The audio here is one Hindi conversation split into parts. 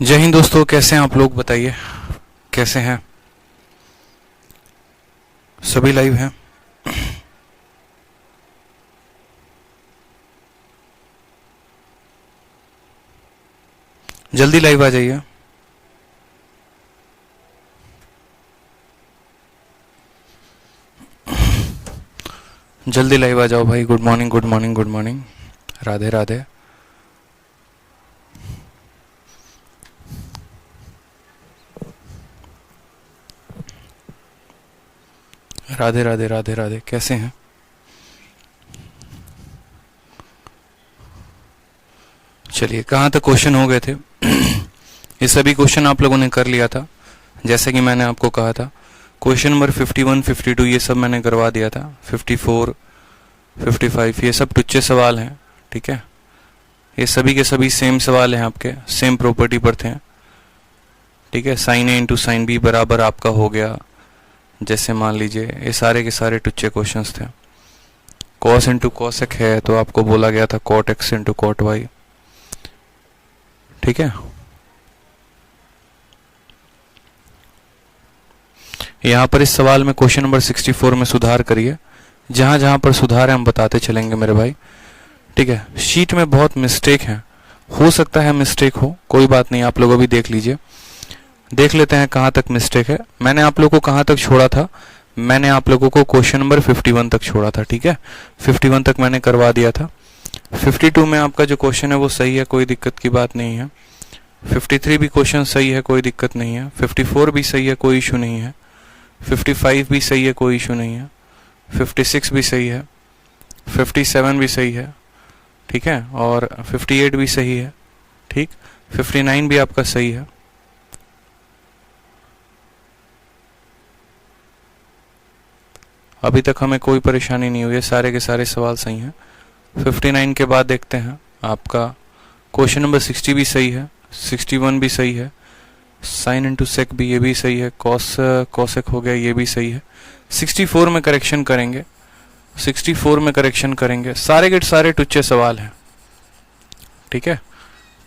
जय हिंद दोस्तों, कैसे हैं आप लोग? बताइए कैसे हैं? सभी लाइव हैं? जल्दी लाइव आ जाइए। जल्दी लाइव आ जाओ भाई। Good morning, good morning, good morning. Radhe Radhe. Radhe Radhe Radhe Radhe. कैसे हैं? चलिए, कहाँ तक क्वेश्चन हो गए थे? ये सभी क्वेश्चन आप लोगों ने कर लिया था, जैसे कि मैंने आपको कहा था। क्वेश्चन नंबर 51, 52 ये सब मैंने करवा दिया था। 54, 55 ये सब टुच्चे सवाल हैं, ठीक है। ये सभी के सभी सेम सवाल हैं, आपके सेम प्रॉपर्टी पर थे, ठीक है। साइन ए इंटू साइन बी बराबर आपका हो गया, जैसे मान लीजिए ये सारे के सारे टुच्चे क्वेश्चंस थे। कॉस इंटू कॉसेक है तो आपको बोला गया था cot x into cot y, ठीक है। यहां पर इस सवाल में क्वेश्चन नंबर 64 में सुधार करिए। जहां जहां पर सुधार है हम बताते चलेंगे मेरे भाई, ठीक है। शीट में बहुत मिस्टेक है, हो सकता है मिस्टेक हो, कोई बात नहीं, आप लोग अभी देख लीजिए। देख लेते हैं कहां तक मिस्टेक है। मैंने आप लोगों को कहां तक छोड़ा था? मैंने आप लोगों को क्वेश्चन नंबर 51 तक छोड़ा था, ठीक है। 51 तक मैंने करवा दिया था। 52 में आपका जो क्वेश्चन है वो सही है, कोई दिक्कत की बात नहीं है। 53 भी क्वेश्चन सही है, कोई दिक्कत नहीं है। 54 भी सही है, कोई इशू नहीं है। 55 भी सही है, कोई इशू नहीं है। 56 भी सही है। 57 भी सही है, ठीक है। और 58 भी सही है, ठीक। 59 भी आपका सही है। अभी तक हमें कोई परेशानी नहीं हुई है, सारे के सारे सवाल सही हैं। 59 के बाद देखते हैं आपका क्वेश्चन नंबर 60 भी सही है, 61 भी सही है। साइन इंटू सेक भी, ये भी सही है। कॉसेक हो गया, ये भी सही है। 64 में करेक्शन करेंगे, 64 में करेक्शन करेंगे। सारे के सारे टुच्चे सवाल हैं, ठीक है।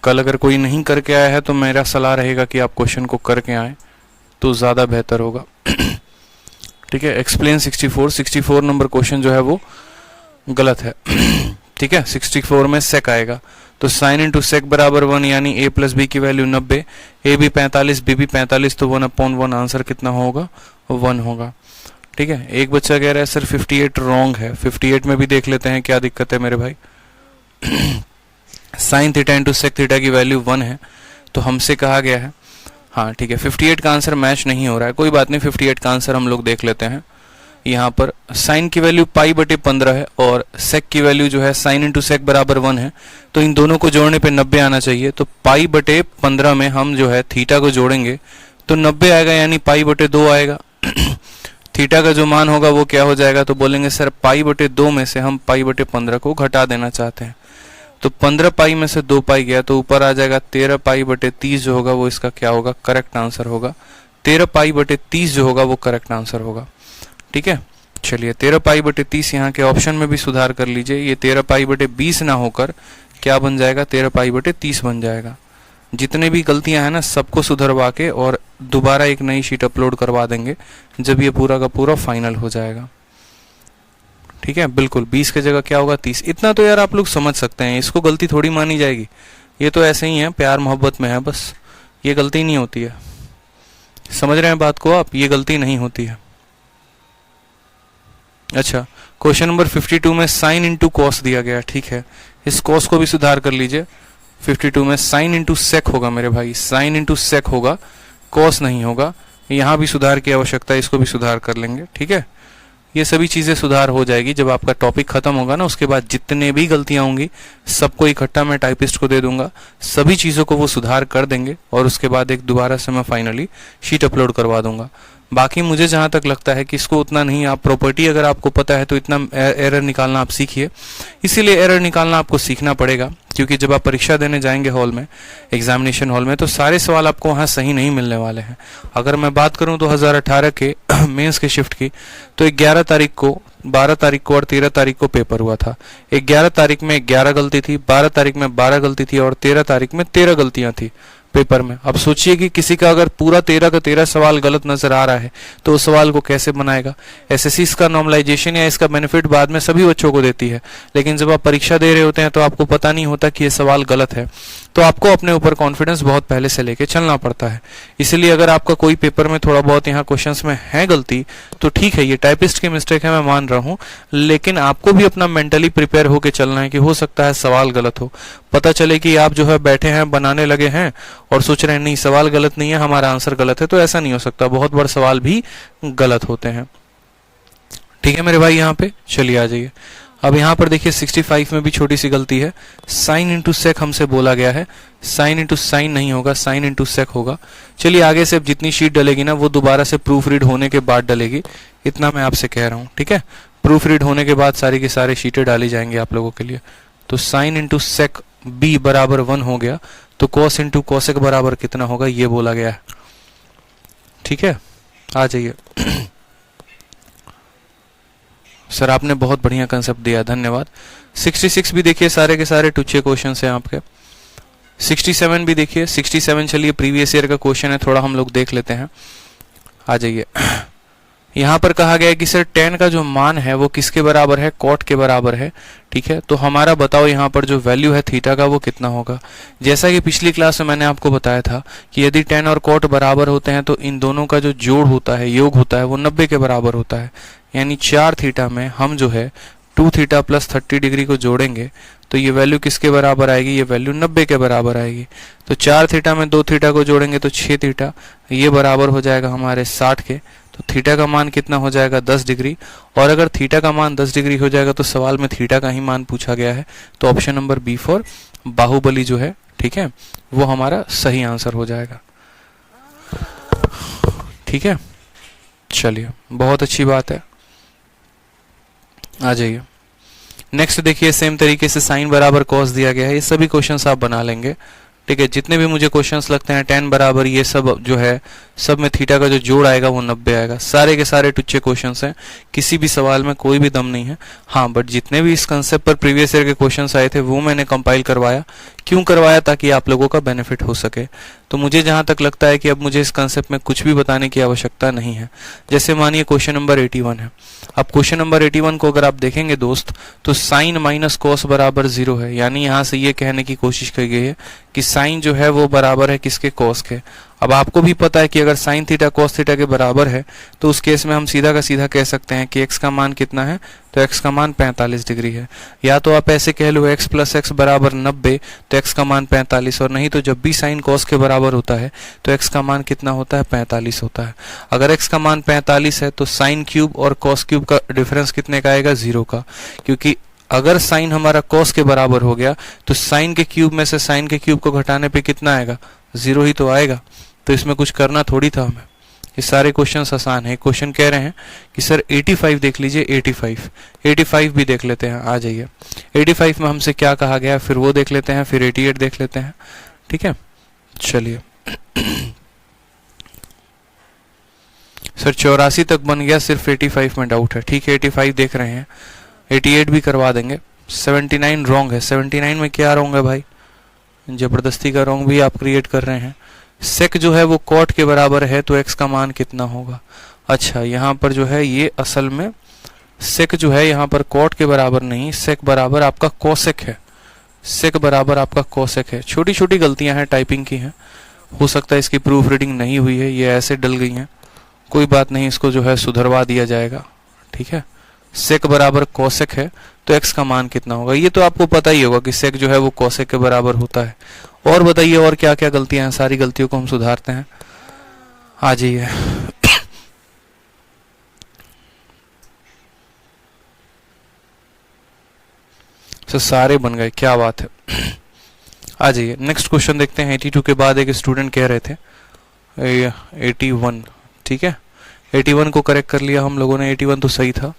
कल अगर कोई नहीं करके आया है तो मेरा सलाह रहेगा कि आप क्वेश्चन को करके आए तो ज़्यादा बेहतर होगा, ठीक है। एक्सप्लेन 64 नंबर क्वेश्चन जो है वो गलत है, ठीक है। 64 में सेक आएगा तो साइन इंटू सेक बराबर 1, यानी a प्लस बी की वैल्यू 90, a भी 45, b भी 45, तो 1/1 आंसर कितना होगा? 1 होगा, ठीक है। एक बच्चा कह रहा है सर 58 रॉन्ग है। 58 में भी देख लेते हैं क्या दिक्कत है मेरे भाई। Sine theta into sec theta की वैल्यू 1 है, तो हमसे कहा गया है, हाँ ठीक है, 58 का आंसर मैच नहीं हो रहा है, कोई बात नहीं। 58 का आंसर हम लोग देख लेते हैं। यहाँ पर साइन की वैल्यू π/15 है और सेक की वैल्यू जो है साइन इंटू सेक बराबर 1 है, तो इन दोनों को जोड़ने पे 90 आना चाहिए। तो π/15 में हम जो है थीटा को जोड़ेंगे तो 90 आएगा, यानी π/2 आएगा। थीटा का जो मान होगा वो क्या हो जाएगा? तो बोलेंगे सर π/2 में से हम π/15 को घटा देना चाहते हैं, तो 15 पाई में से 2 पाई गया तो ऊपर आ जाएगा 13 π/30 जो होगा वो इसका क्या होगा? करेक्ट आंसर होगा। 13 π/30 जो होगा वो करेक्ट आंसर होगा, ठीक है। चलिए 13 π/30 यहाँ के ऑप्शन में भी सुधार कर लीजिए। ये 13 π/20 ना होकर क्या बन जाएगा? 13 π/30 बन जाएगा। जितने भी गलतियां हैं ना सबको सुधरवा के और दोबारा एक नई शीट अपलोड करवा देंगे जब ये पूरा का पूरा फाइनल हो जाएगा, ठीक है। बिल्कुल 20 की जगह क्या होगा? 30। इतना तो यार आप लोग समझ सकते हैं, इसको गलती थोड़ी मानी जाएगी। ये तो ऐसे ही है, प्यार मोहब्बत में है बस, ये गलती नहीं होती है। समझ रहे हैं बात को आप? ये गलती नहीं होती है। अच्छा, क्वेश्चन नंबर 52 में साइन इंटू कॉस दिया गया, ठीक है। इस कॉस को भी सुधार कर लीजिए। 52 में साइन इंटू सेक होगा मेरे भाई, साइन इंटू सेक होगा, कॉस नहीं होगा। यहाँ भी सुधार की आवश्यकता है, इसको भी सुधार कर लेंगे, ठीक है। ये सभी चीजें सुधार हो जाएगी जब आपका टॉपिक खत्म होगा ना। उसके बाद जितने भी गलतियां होंगी सबको इकट्ठा मैं टाइपिस्ट को दे दूंगा, सभी चीजों को वो सुधार कर देंगे और उसके बाद एक दोबारा से मैं फाइनली शीट अपलोड करवा दूंगा। बाकी मुझे जहां तक लगता है कि इसको उतना नहीं, आप प्रॉपर्टी अगर आपको पता है तो इतना एरर निकालना आप सीखिए। इसीलिए एरर निकालना आपको सीखना पड़ेगा, क्योंकि जब आप परीक्षा देने जाएंगे हॉल में, एग्जामिनेशन हॉल में, तो सारे सवाल आपको वहाँ सही नहीं मिलने वाले हैं। अगर मैं बात करूँ 2018 के मेंस के शिफ्ट की, तो 11 तारीख को, 12 तारीख को और 13 तारीख को पेपर हुआ था। 11 तारीख में 11 गलती थी, 12 तारीख में 12 गलती थी और 13 तारीख में 13 गलतियां थी। पेपर में। अब सोचिए कि किसी का अगर पूरा 13 का 13 सवाल गलत नजर आ रहा है तो उस सवाल को कैसे बनाएगा। एसएससी इसका नॉर्मलाइजेशन या इसका बेनिफिट बाद में सभी बच्चों को देती है, लेकिन जब आप परीक्षा दे रहे होते हैं तो आपको पता नहीं होता कि ये सवाल गलत है, तो आपको अपने ऊपर कॉन्फिडेंस बहुत पहले से लेके चलना पड़ता है। इसलिए अगर आपका कोई पेपर में थोड़ा बहुत यहाँ क्वेश्चंस में है गलती तो ठीक है, ये टाइपिस्ट की मिस्टेक है, मैं मान रहा हूँ, लेकिन आपको भी अपना मेंटली प्रिपेयर होके चलना है कि हो सकता है सवाल गलत हो। पता चले कि आप जो है बैठे हैं, बनाने लगे हैं और सोच रहे हैं नहीं सवाल गलत नहीं है, हमारा आंसर गलत है, तो ऐसा नहीं हो सकता। बहुत बार सवाल भी गलत होते हैं। ठीक है मेरे भाई, यहाँ पे चलिए आ जाइए। अब यहाँ पर देखिए 65 में भी छोटी सी गलती है। साइन इंटू सेक हमसे बोला गया है, साइन इंटू साइन नहीं होगा, साइन इंटू सेक होगा। चलिए आगे से अब जितनी शीट डलेगी ना वो दोबारा से प्रूफ रीड होने के बाद डलेगी, इतना मैं आपसे कह रहा हूँ। ठीक है, प्रूफ रीड होने के बाद सारी की सारी शीटें डाली जाएंगी आप लोगों के लिए। तो साइन इंटू सेक बी बराबर 1 हो गया, तो कॉस इंटू कॉसेक बराबर कितना होगा ये बोला गया है। ठीक है, आ जाइए। सर आपने बहुत बढ़िया कंसेप्ट दिया, धन्यवाद। 66 भी देखिए, सारे के सारे टुच्चे क्वेश्चन हैं आपके। 67 भी देखिए, 67 चलिए प्रीवियस ईयर का क्वेश्चन है, थोड़ा हम लोग देख लेते हैं। आ जाइए। यहाँ पर कहा गया है कि सर tan का जो मान है वो किसके बराबर है, cot के बराबर है। ठीक है, तो हमारा बताओ यहाँ पर जो वैल्यू है थीटा का वो कितना होगा। जैसा कि पिछली क्लास में मैंने आपको बताया था कि यदि tan और cot बराबर होते हैं तो इन दोनों का जो जोड़ होता है, योग होता है, वो 90 के बराबर होता है। यानी 4 थीटा में हम जो है 2 थीटा प्लस 30 डिग्री को जोड़ेंगे तो ये वैल्यू किसके बराबर आएगी, ये वैल्यू 90 के बराबर आएगी। तो 4 थीटा में 2 थीटा को जोड़ेंगे तो 6 थीटा, ये बराबर हो जाएगा हमारे 60 के। तो थीटा का मान कितना हो जाएगा, 10 डिग्री। और अगर थीटा का मान 10 डिग्री हो जाएगा तो सवाल में थीटा का ही मान पूछा गया है, तो option number B for Baahubali जो है, ठीक है, वो हमारा सही आंसर हो जाएगा। ठीक है, चलिए बहुत अच्छी बात है। आ जाइए नेक्स्ट देखिए, सेम तरीके से साइन बराबर कॉस दिया गया है, ये सभी क्वेश्चंस आप बना लेंगे। ठीक है, जितने भी मुझे क्वेश्चंस लगते हैं tan बराबर ये सब जो है, सब में थीटा का जो जोड़ आएगा वो 90 आएगा। सारे के सारे टुच्चे क्वेश्चंस हैं, किसी भी सवाल में कोई भी दम नहीं है। हाँ, बट जितने भी इस कंसेप्ट पर प्रीवियस ईयर के क्वेश्चंस आए थे वो मैंने कंपाइल करवाया। क्यों करवाया, ताकि आप लोगों का बेनिफिट हो सके। तो मुझे जहां तक लगता है कि अब मुझे इस कंसेप्ट में कुछ भी बताने की आवश्यकता नहीं है। जैसे मानिए क्वेश्चन नंबर 81 है। अब क्वेश्चन नंबर 81 को अगर आप देखेंगे दोस्त, तो साइन माइनस कॉस बराबर 0 है। यानी यहां से ये कहने की कोशिश की गई है कि साइन जो है वो बराबर है किसके, कॉस के। अब आपको भी पता है कि अगर साइन थीटा कॉस थीटा के बराबर है तो उस केस में हम सीधा का सीधा कह सकते हैं कि x का मान कितना है, तो x का मान 45 डिग्री है। या तो आप ऐसे कह लो x प्लस एक्स बराबर 90, तो x का मान 45, और नहीं तो जब भी साइन कॉस के बराबर होता है तो x का मान कितना होता है, 45 होता है। अगर x का मान 45 है तो साइन क्यूब और कॉस क्यूब का डिफरेंस कितने का आएगा, 0 का। क्योंकि अगर साइन हमारा कॉस के बराबर हो गया तो साइन के क्यूब में से साइन के क्यूब को घटाने पे कितना आएगा, 0 ही तो आएगा। तो इसमें कुछ करना थोड़ी था हमें, ये सारे क्वेश्चंस आसान है। क्वेश्चन कह रहे हैं कि सर 85 देख लीजिए, 85 भी देख लेते हैं। आ जाइए 85 में हमसे क्या कहा गया, फिर वो देख लेते हैं, फिर 88 देख लेते हैं। ठीक है, चलिए। सर 84 तक बन गया, सिर्फ 85 में डाउट है। ठीक है, 85 देख रहे हैं, 88 भी करवा देंगे। 79 रॉन्ग है। 79 में क्या रॉन्ग है भाई, जबरदस्ती का रॉन्ग भी आप क्रिएट कर रहे हैं। सेक जो है वो कॉट के बराबर है, तो एक्स का मान कितना होगा। अच्छा, यहाँ पर जो है ये असल में सेक जो है यहाँ पर कॉट के बराबर नहीं, सेक बराबर आपका कोसेक है। सेक बराबर आपका कोसेक है। छोटी छोटी गलतियां हैं, टाइपिंग की हैं, हो सकता है इसकी प्रूफ रीडिंग नहीं हुई है, ये ऐसे डल गई हैं, कोई बात नहीं, इसको जो है सुधरवा दिया जाएगा। ठीक है, सेक बराबर कोसेक है तो एक्स का मान कितना होगा, ये तो आपको पता ही होगा कि सेक जो है वो कोसेक के बराबर होता है। और बताइए और क्या क्या गलतियां हैं, सारी गलतियों को हम सुधारते हैं। आ जाइए। तो सारे बन गए, क्या बात है। आ जाइए नेक्स्ट क्वेश्चन देखते हैं। 82 के बाद एक स्टूडेंट कह रहे थे 81, ठीक है, 81 को करेक्ट कर लिया हम लोगों ने। 81 तो सही था,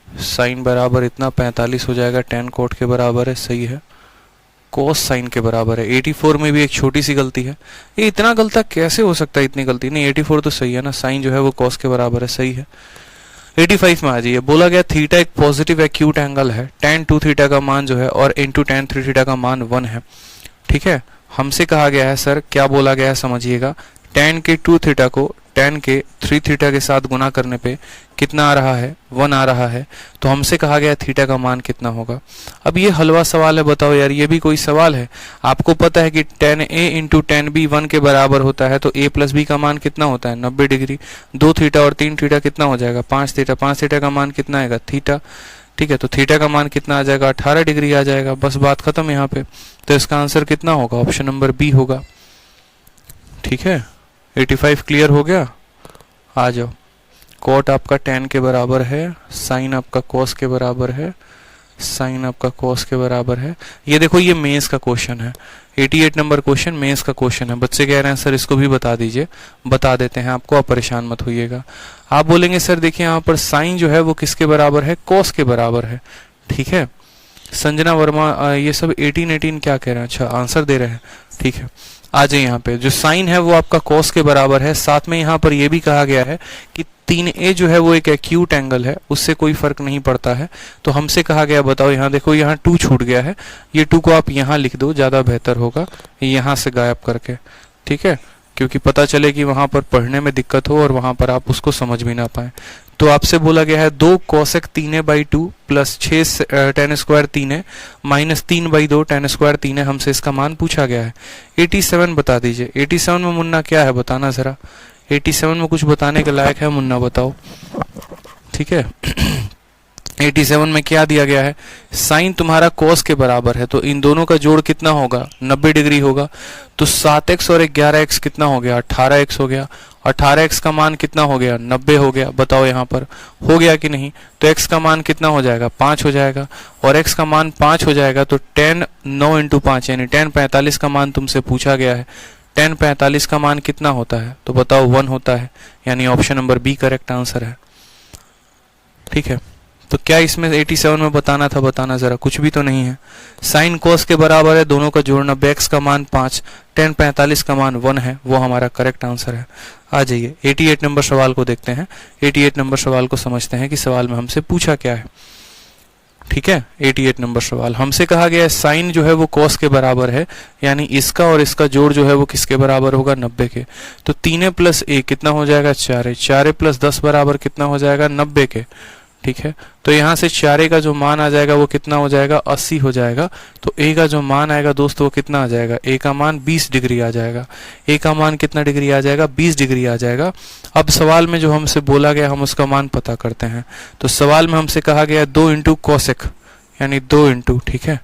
साइन बराबर इतना 45 हो जाएगा, tan कोट के बराबर है, सही है, कोस साइन के बराबर है। 84 में भी एक छोटी सी गलती है, ये इतना गलता कैसे हो सकता है, इतनी गलती नहीं। 84 तो सही है ना, साइन जो है वो कॉस के बराबर है, सही है। 85 में आ जाइए। बोला गया थीटा एक पॉजिटिव एक्यूट एंगल है, tan 2 थीटा का मान जो है और इंटू tan 3 थीटा का मान 1 है। ठीक है, हमसे कहा गया है सर, क्या बोला गया है समझिएगा, tan के 2 थीटा को tan के 3 थीटा के साथ गुना करने पे कितना आ रहा है, 1 आ रहा है। तो हमसे कहा गया थीटा का मान कितना होगा। अब ये हलवा सवाल है, बताओ यार ये भी कोई सवाल है। आपको पता है कि tan a into tan b 1 के बराबर होता है, तो a प्लस b का मान कितना होता है 90 डिग्री। 2 थीटा और 3 थीटा कितना हो जाएगा 5 थीटा। 5 थीटा का मान कितना आएगा थीटा, ठीक है। तो थीटा का मान कितना आ जाएगा 18 डिग्री आ जाएगा। बस बात खत्म यहाँ पे। तो इसका आंसर कितना होगा, ऑप्शन नंबर बी होगा, ठीक है। 85 क्लियर हो गया। आ जाओ, कॉट आपका tan के बराबर है, साइन आपका कॉस के बराबर है, साइन आपका कॉस के बराबर है। ये देखो ये मेंस का क्वेश्चन है, 88 नंबर क्वेश्चन मेंस का क्वेश्चन है। बच्चे कह रहे हैं सर इसको भी बता दीजिए, बता देते हैं आपको, आप परेशान मत होइएगा। आप बोलेंगे सर देखिए यहाँ पर साइन जो है वो किसके बराबर है, कॉस के बराबर है, ठीक है। संजना वर्मा ये सब 18 क्या कह रहे हैं, अच्छा आंसर दे रहे हैं, ठीक है। आ जाए यहाँ पे, जो साइन है वो आपका कॉस के बराबर है। साथ में यहाँ पर ये भी कहा गया है कि 3a जो है वो एक एक्यूट एंगल है, उससे कोई फर्क नहीं पड़ता है। तो हमसे कहा गया, बताओ यहाँ देखो, यहाँ 2 छूट गया है, ये 2 को आप यहाँ लिख दो, ज्यादा बेहतर होगा यहाँ से गायब करके, ठीक है, क्योंकि पता चले कि वहां पर पढ़ने में दिक्कत हो और वहां पर आप उसको समझ भी ना पाए। तो आपसे बोला गया है 2 cosec 3a/2 plus 6 tan square 3a minus 3/2 tan square 3a। हमसे इसका मान पूछा गया है। 87 बता दीजिए। 87 में मुन्ना क्या है बताना जरा, 87 में कुछ बताने के लायक है मुन्ना, बताओ, ठीक है। 87 में क्या दिया गया है, साइन तुम्हारा कॉस के बराबर है, तो इन दोनों का जोड़ कितना होगा 90 डिग्री होगा। तो 7x और 11x कितना हो गया 18x हो गया। 18x का मान कितना हो गया 90 हो गया। बताओ यहाँ पर हो गया कि नहीं। तो x का मान कितना हो जाएगा 5 हो जाएगा, और x का मान 5 हो जाएगा। तो tan 9 इंटू 5 यानी tan 45 का मान तुमसे पूछा गया है। tan 45 का मान कितना होता है, तो बताओ 1 होता है, यानी option number B correct answer है, ठीक है। तो क्या इसमें 87 में बताना था, बताना जरा, कुछ भी तो नहीं है। साइन कॉस के बराबर है, दोनों का जोड़ना, x का मान 5, tan 45 का मान 1 है, वो हमारा करेक्ट आंसर है। आ जाइए 88 नंबर सवाल को देखते हैं। 88 नंबर सवाल को समझते हैं कि सवाल में हमसे पूछा क्या है, ठीक है। 88 नंबर सवाल हमसे कहा गया है साइन जो है वो कॉस के बराबर है, यानी इसका और इसका जोड़ जो है वो किसके बराबर होगा 90 के। तो 3a प्लस a कितना हो जाएगा 4a, 4a प्लस 10 बराबर कितना हो जाएगा 90 के, ठीक है। तो यहाँ से 4a का जो मान आ जाएगा वो कितना हो जाएगा 80 हो जाएगा। तो a का जो मान आएगा दोस्तों वो कितना आ जाएगा, a का मान 20 डिग्री आ जाएगा। a का मान कितना डिग्री आ जाएगा 20 डिग्री आ जाएगा। अब सवाल में जो हमसे बोला गया हम उसका मान पता करते हैं। तो सवाल में हमसे कहा गया 2 इंटू कोसेक यानी 2 इंटू, ठीक है।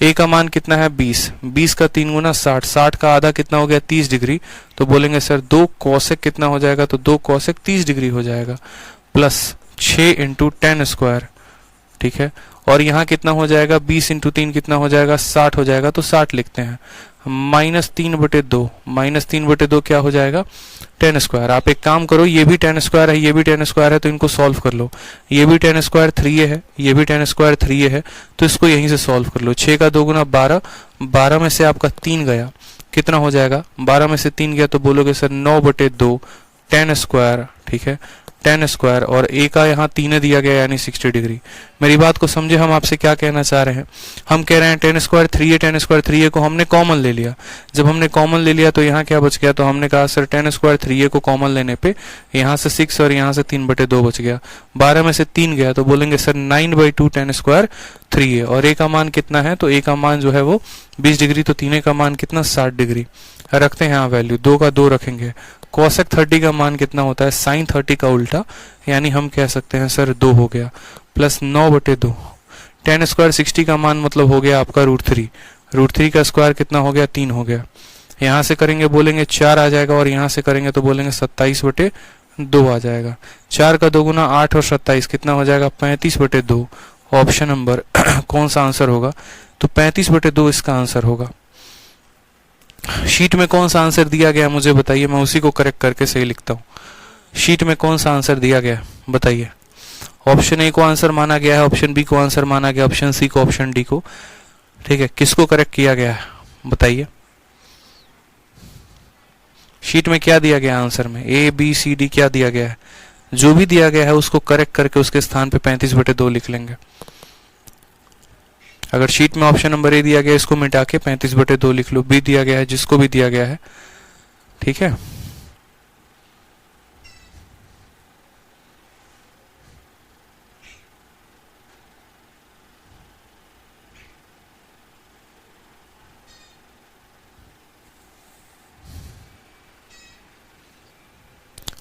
a का मान कितना है 20, 20 का 3 गुना 60, 60 का आधा कितना हो गया 30 डिग्री। तो बोलेंगे सर 2 कोसेक कितना हो जाएगा, तो 2 कोसेक 30 डिग्री हो जाएगा, प्लस 6 इंटू tan स्क्वायर, ठीक है। और यहाँ कितना हो जाएगा 20 इंटू 3 कितना हो जाएगा 60 हो जाएगा। तो 60 लिखते हैं, माइनस 3/2, माइनस 3/2 क्या हो जाएगा tan स्क्वायर। आप एक काम करो, ये भी tan स्क्वायर है, ये भी tan स्क्वायर है, तो इनको सॉल्व कर लो। ये भी tan स्क्वायर 3a है, ये भी tan स्क्वायर 3a है, तो इसको यहीं से सॉल्व कर लो। 6 का 2 गुना 12, 12 में से आपका 3 गया, कितना हो जाएगा 12 में से 3 गया, तो बोलोगे सर 9/2 tan स्क्वायर, ठीक है, tan स्क्वायर। और a का यहाँ 3 दिया गया यानी 60 डिग्री। मेरी बात को समझे, हम आपसे क्या कहना चाह रहे हैं। हम कह रहे हैं tan square 3a, tan square 3a को हमने कॉमन ले लिया। जब हमने कॉमन ले लिया तो यहाँ क्या बच गया, तो हमने कहा सर tan स्क्वायर 3a को कॉमन लेने पे यहाँ से 6 और यहाँ से 3/2 बच गया, 12 में से 3 गया, तो बोलेंगे सर 9/2 tan स्क्वायर 3a। और a का मान कितना है, तो a का मान जो है वो 20 डिग्री, तो 3a का मान कितना 60 डिग्री। रखते हैं यहाँ वैल्यू, 2 का 2 रखेंगे। कोसेक 30 का मान कितना होता है साइन 30 का उल्टा, यानी हम कह सकते हैं सर 2 हो गया, प्लस 9/2। tan स्क्वायर 60 का मान मतलब हो गया आपका √3, √3 का स्क्वायर कितना हो गया 3 हो गया। यहाँ से करेंगे बोलेंगे 4 आ जाएगा, और यहाँ से करेंगे तो बोलेंगे 27/2 आ जाएगा। 4 का 2 गुना 8 और 27 कितना हो जाएगा 35/2। ऑप्शन नंबर कौन सा आंसर होगा, तो 35/2 इसका आंसर होगा। शीट में कौन सा आंसर दिया गया मुझे बताइए, मैं उसी को करेक्ट करके सही लिखता हूँ। शीट में कौन सा आंसर दिया गया बताइए। ऑप्शन ए को आंसर माना गया है, ऑप्शन बी को आंसर माना गया, ऑप्शन सी को, ऑप्शन डी को, ठीक है। किसको करेक्ट किया गया है बताइए। शीट में क्या दिया गया आंसर में, ए बी सी डी क्या दिया गया है। जो भी दिया गया है उसको करेक्ट करके उसके स्थान पे 35/2 लिख लेंगे। अगर शीट में ऑप्शन नंबर ए दिया गया है, इसको मिटा के 35/2 लिख लो, बी दिया गया है, जिसको भी दिया गया है, ठीक है।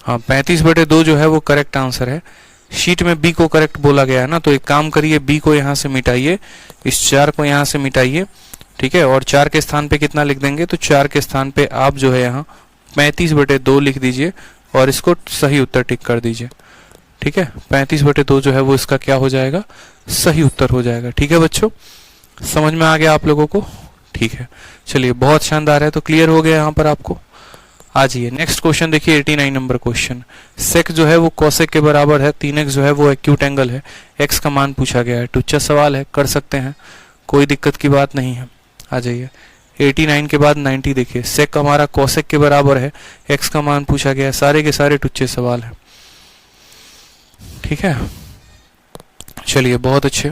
हाँ, 35/2 जो है वो करेक्ट आंसर है। शीट में बी को करेक्ट बोला गया है ना, तो एक काम करिए, बी को यहाँ से मिटाइए, इस 4 को यहाँ से मिटाइए, ठीक है, और 4 के स्थान पे कितना लिख देंगे, तो 4 के स्थान पे आप जो है यहाँ 35/2 लिख दीजिए और इसको सही उत्तर टिक कर दीजिए, ठीक है। 35/2 जो है वो इसका क्या हो जाएगा, सही उत्तर हो जाएगा, ठीक है बच्चों। समझ में आ गया आप लोगों को, ठीक है। चलिए, बहुत शानदार है, तो क्लियर हो गया यहाँ पर आपको। आ जाइए नेक्स्ट क्वेश्चन देखिए, 89 नंबर क्वेश्चन। सेक जो है वो कोसेक के बराबर है, 3x जो है वो एक्यूट एंगल है, x का मान पूछा गया है, टुच्चा सवाल है, कर सकते हैं, कोई दिक्कत की बात नहीं है। आ जाइए 89 के बाद 90 देखिए, सेक हमारा कोसेक के बराबर है, x का मान पूछा गया है, सारे के सारे टुच्चे सवाल है, ठीक है। चलिए बहुत अच्छे।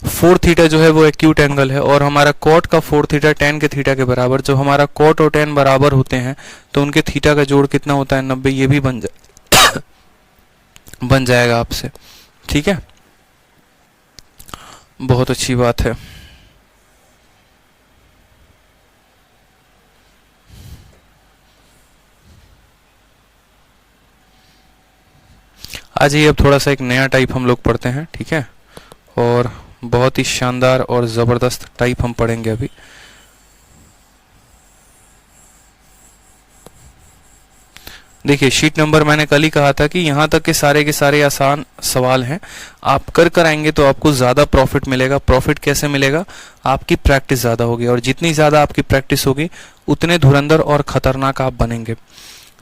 4 थीटा जो है वो एक्यूट एंगल है और हमारा कॉट का 4 थीटा tan के थीटा के बराबर, जब हमारा कॉट और tan बराबर होते हैं तो उनके थीटा का जोड़ कितना होता है, 90, ये भी बन जाएगा आपसे, ठीक है। बहुत अच्छी बात है। आज ये अब थोड़ा सा एक नया टाइप हम लोग पढ़ते हैं, ठीक है, और बहुत ही शानदार और जबरदस्त टाइप हम पढ़ेंगे अभी। देखिए शीट नंबर मैंने कल ही कहा था कि यहाँ तक के सारे आसान सवाल हैं, आप कर आएंगे तो आपको ज़्यादा प्रॉफिट मिलेगा। प्रॉफिट कैसे मिलेगा, आपकी प्रैक्टिस ज़्यादा होगी, और जितनी ज़्यादा आपकी प्रैक्टिस होगी उतने धुरंधर और ख़तरनाक आप बनेंगे,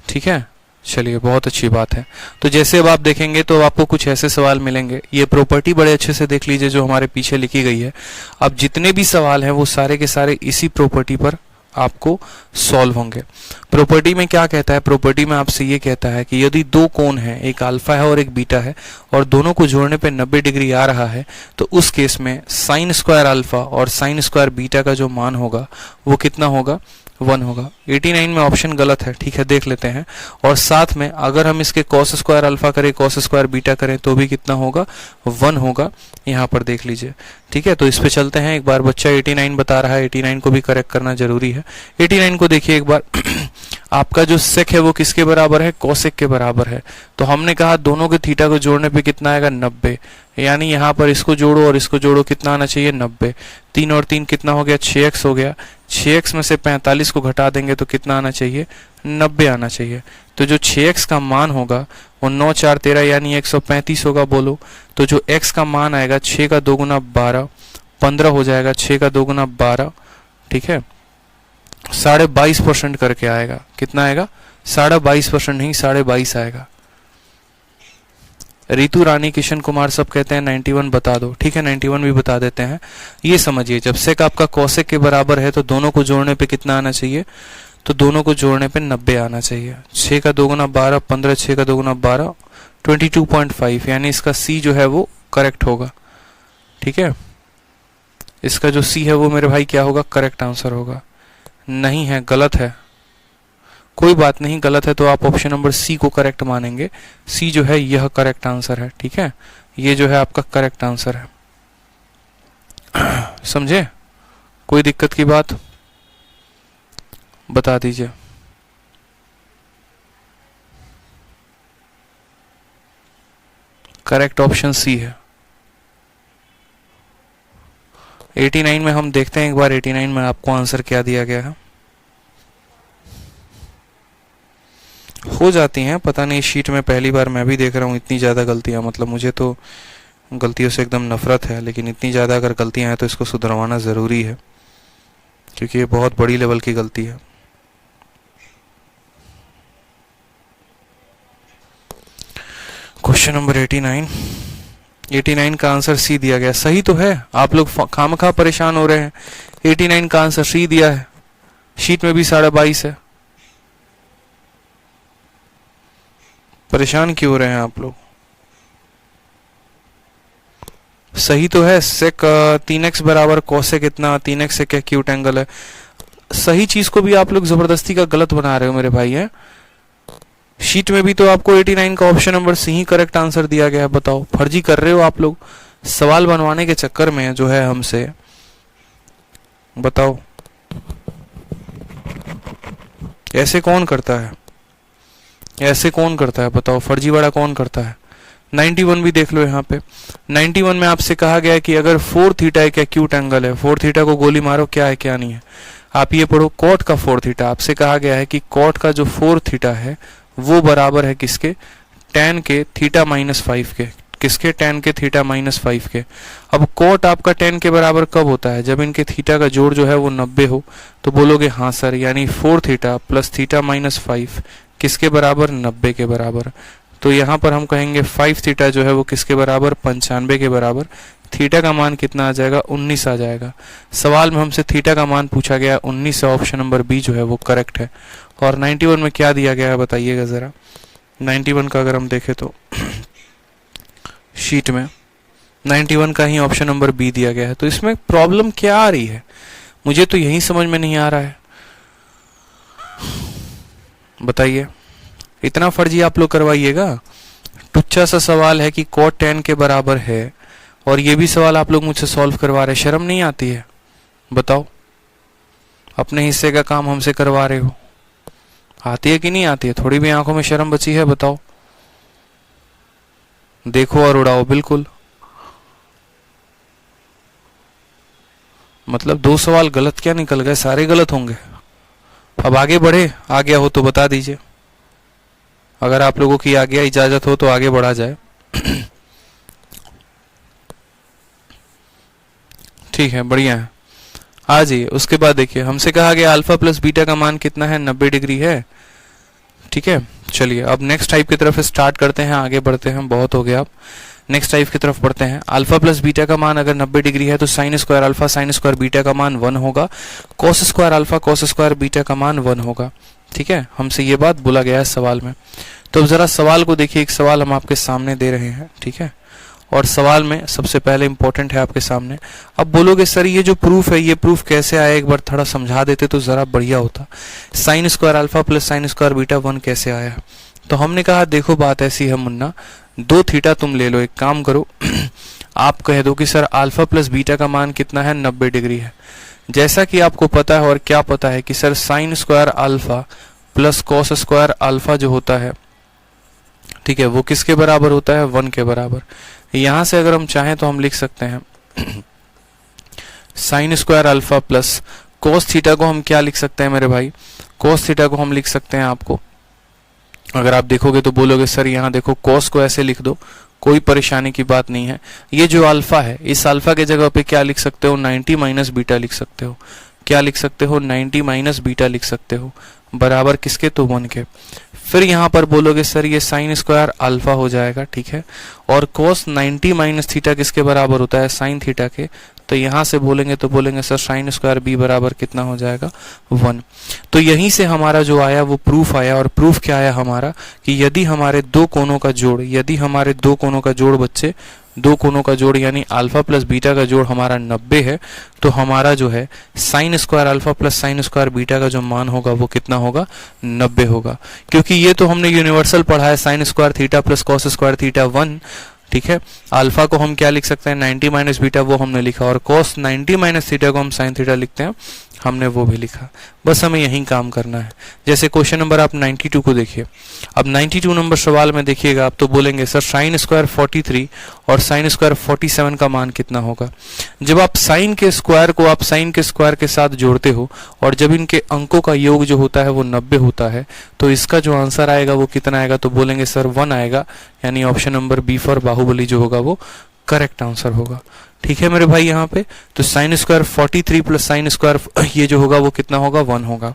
ठीक है। चलिए बहुत अच्छी बात है। तो जैसे अब आप देखेंगे तो आपको कुछ ऐसे सवाल मिलेंगे, ये प्रॉपर्टी बड़े अच्छे से देख लीजिए जो हमारे पीछे लिखी गई है। अब जितने भी सवाल हैं वो सारे के सारे इसी प्रॉपर्टी पर आपको सॉल्व होंगे। प्रॉपर्टी में क्या कहता है, प्रॉपर्टी में आपसे ये कहता है कि यदि दो कोण हैं, एक अल्फा है और एक बीटा है, और दोनों को जोड़ने पे 90 डिग्री आ रहा है, तो उस केस में साइन स्क्वायर अल्फा और साइन स्क्वायर बीटा का जो मान होगा वो कितना होगा, 1 होगा। 89 में ऑप्शन गलत है, ठीक है, देख लेते हैं। और साथ में अगर हम इसके कॉस स्क्वायर अल्फा करें, कॉस स्क्वायर बीटा करें तो भी कितना होगा, 1 होगा। यहाँ पर देख लीजिए, ठीक है। तो इस पे चलते हैं एक बार, बच्चा 89 बता रहा है, 89 को भी करेक्ट करना जरूरी है। 89 को देखिए एक बार। आपका जो सेक है वो किसके बराबर है, कोसेक के बराबर है। तो हमने कहा दोनों के थीटा को जोड़ने पे कितना आएगा, 90, यानी यहाँ पर इसको जोड़ो और इसको जोड़ो, कितना आना चाहिए, 90। 3 और 3 कितना हो गया, 6x हो गया। 6x में से 45 को घटा देंगे तो कितना आना चाहिए, 90 आना चाहिए। तो जो 6x का मान होगा वो 9 4 13 यानी 135 होगा, बोलो। तो जो x का मान आएगा, 6 का 2 गुना 12, 15 हो जाएगा, 6 का 2 गुना 12, ठीक है। 22.5% करके आएगा, कितना आएगा, 22.5% नहीं, 22.5 आएगा। रितु रानी, किशन कुमार सब कहते हैं 91 बता दो, ठीक है, 91 भी बता देते हैं। ये समझिए, जब सेक आपका कोसेक के बराबर है तो दोनों को जोड़ने पे कितना आना चाहिए, तो दोनों को जोड़ने पे 90 आना चाहिए। 6 का 2 गुना 12, 15, 6 का 2 गुना 12, 22.5, यानी इसका सी जो है वो करेक्ट होगा, ठीक है। इसका जो सी है वो मेरे भाई क्या होगा, करेक्ट आंसर होगा। नहीं है, गलत है, कोई बात नहीं, गलत है तो आप ऑप्शन नंबर सी को करेक्ट मानेंगे। सी जो है यह करेक्ट आंसर है, ठीक है, ये जो है आपका करेक्ट आंसर है। समझे, कोई दिक्कत की बात बता दीजिए। करेक्ट ऑप्शन सी है। 89 में हम देखते हैं एक बार, 89 में आपको आंसर क्या दिया गया है। हो जाती हैं, पता नहीं, शीट में पहली बार मैं भी देख रहा हूँ इतनी ज़्यादा गलतियाँ, मतलब मुझे तो गलतियों से एकदम नफरत है, लेकिन इतनी ज़्यादा अगर गलतियाँ हैं तो इसको सुधरवाना ज़रूरी है, क्योंकि ये बहुत बड़ी लेवल की गलती है। क्वेश्चन नंबर 89 का आंसर सी दिया गया, सही तो है, आप लोग खामखा परेशान हो रहे हैं। 89 का आंसर सी दिया है, शीट में भी 22.5 है, परेशान क्यों हो रहे हैं आप लोग। सही तो है। सेक 3x बराबर कोसेक इतना, 3x सेक एक्यूट एंगल है। सही चीज को भी आप लोग जबरदस्ती का गलत बना रहे हो मेरे भाई है। शीट में भी तो आपको 89 का ऑप्शन नंबर सी ही करेक्ट आंसर दिया गया है। बताओ, फर्जी कर रहे हो आप लोग सवाल बनवाने के चक्कर में जो है हमसे। बताओ ऐसे कौन करता है, ऐसे कौन करता है? बताओ फर्जीवाड़ा कौन करता है? 91 भी देख लो यहाँ पे। 91 में आपसे कहा गया है कि अगर 4 थीटा एक एक्यूट एंगल है, 4 थीटा को गोली मारो क्या है क्या नहीं है। आप ये पढ़ो कॉट का 4 थीटा। आपसे कहा गया है कि कॉट का जो 4 थीटा है वो बराबर है किसके? tan के थीटा -5 के। किसके? tan के थीटा -5 के। अब कॉट आपका tan के बराबर कब होता है? जब इनके थीटा का जोड़ जो है वो 90 हो। तो बोलोगे हाँ सर, यानी 4 थीटा प्लस थीटा -5 किसके बराबर? 90 के बराबर। तो यहाँ पर हम कहेंगे 5 थीटा जो है वो किसके बराबर? 95 के बराबर। थीटा का मान कितना आ जाएगा? 19 आ जाएगा। सवाल में हमसे थीटा का मान पूछा गया 19 से ऑप्शन नंबर बी जो है वो करेक्ट है। और 91 में क्या दिया गया है बताइएगा जरा। 91 का अगर हम देखें तो शीट में 91 का ही ऑप्शन नंबर बी दिया गया है। तो इसमें प्रॉब्लम क्या आ रही है? मुझे तो यही समझ में नहीं आ रहा है। बताइए, इतना फर्जी आप लोग करवाइएगा? टुच्चा सा सवाल है कि कॉट tan के बराबर है और ये भी सवाल आप लोग मुझसे सॉल्व करवा रहे। शर्म नहीं आती है? बताओ, अपने हिस्से का काम हमसे करवा रहे हो। आती है कि नहीं आती है? थोड़ी भी आंखों में शर्म बची है? बताओ। देखो और उड़ाओ बिल्कुल। मतलब 2 सवाल गलत क्या निकल गए? सारे गलत होंगे। अब आगे बढ़े? आ गया हो तो बता दीजिए। अगर आप लोगों की आज्ञा इजाजत हो तो आगे बढ़ा जाए। ठीक है, बढ़िया है। आ जाइए। उसके बाद देखिए हमसे कहा गया अल्फा प्लस बीटा का मान कितना है? 90 डिग्री है। ठीक है, चलिए अब नेक्स्ट टाइप की तरफ स्टार्ट करते हैं, आगे बढ़ते हैं। बहुत हो गया, अब नेक्स्ट टाइप की तरफ बढ़ते हैं। अल्फा प्लस बीटा का मान अगर 90 डिग्री है तो sine square alpha sine square beta का मान 1 होगा। Cos square alpha cos square beta का मान 1 होगा। ठीक है, हमसे ये बात बोला गया है सवाल में। तो अब जरा सवाल को देखिए। एक सवाल हम आपके सामने दे रहे हैं। ठीक है, और सवाल में सबसे पहले इंपॉर्टेंट है आपके सामने। अब बोलोगे सर ये जो प्रूफ है ये प्रूफ कैसे आया? एक बार थोड़ा समझा देते तो जरा बढ़िया होता। Sine square alpha plus sine square beta 1 कैसे आया? तो हमने कहा देखो बात ऐसी है मुन्ना, 2 थीटा तुम ले लो। एक काम करो आप कह दो कि सर अल्फा प्लस बीटा का मान कितना है? 90 डिग्री है। जैसा कि आपको पता है और क्या पता है कि sir sine square alpha plus cos square alpha जो होता है, ठीक है, वो किसके बराबर होता है? 1 के बराबर। यहां से अगर हम चाहें तो हम लिख सकते हैं sine square alpha plus cos theta को हम क्या लिख सकते हैं मेरे भाई? कोस थीटा को हम लिख सकते हैं, आपको अगर आप देखोगे तो बोलोगे सर यहाँ देखो कोस को ऐसे लिख दो, कोई परेशानी की बात नहीं है। ये जो अल्फा है इस अल्फा के जगह पे क्या लिख सकते हो? 90 माइनस बीटा लिख सकते हो। क्या लिख सकते हो? 90 माइनस बीटा लिख सकते हो। बराबर किसके? तो 1 के। फिर यहाँ पर बोलोगे सर ये साइन स्क्वायर अल्फा हो जाएगा। ठीक है, और कोस 90 माइनस थीटा किसके बराबर होता है? साइन थीटा के। तो यहां से बोलेंगे तो बोलेंगे सर साइन स्क्वायर बी बराबर कितना हो जाएगा? 1। तो यहीं से हमारा जो आया वो प्रूफ आया। और प्रूफ क्या आया हमारा? कि यदि हमारे 2 कोनों का जोड़, यदि हमारे 2 कोनों का जोड़ बच्चे 2 कोनों का जोड़ यानी अल्फा प्लस बीटा का जोड़ हमारा 90 है, तो हमारा जो है sine square alpha plus sine square beta का जो मान होगा वो कितना होगा? 90 होगा। क्योंकि ये तो हमने यूनिवर्सल पढ़ा है, sine square theta plus cos square theta 1। ठीक है, अल्फा को हम क्या लिख सकते हैं? 90 माइनस बीटा, वो हमने लिखा। और कॉस 90 माइनस थीटा को हम साइन थीटा लिखते हैं, हमने वो भी लिखा। बस हमें यही काम करना है। जैसे क्वेश्चन नंबर आप 92 को देखिए। अब 92 नंबर सवाल में देखिएगा आप तो बोलेंगे सर साइन स्क्वायर 43 और साइन स्क्वायर 47 का मान कितना होगा? जब आप साइन के स्क्वायर को आप साइन के स्क्वायर के साथ जोड़ते हो और जब इनके अंकों का योग जो होता है वो 90 होता है, तो इसका जो आंसर आएगा वो कितना आएगा? तो बोलेंगे सर 1 आएगा। यानी option number B for Baahubali जो होगा वो करेक्ट आंसर होगा। ठीक है मेरे भाई, यहाँ पे तो sine square 43 plus sine square ये जो होगा वो कितना होगा? 1 होगा।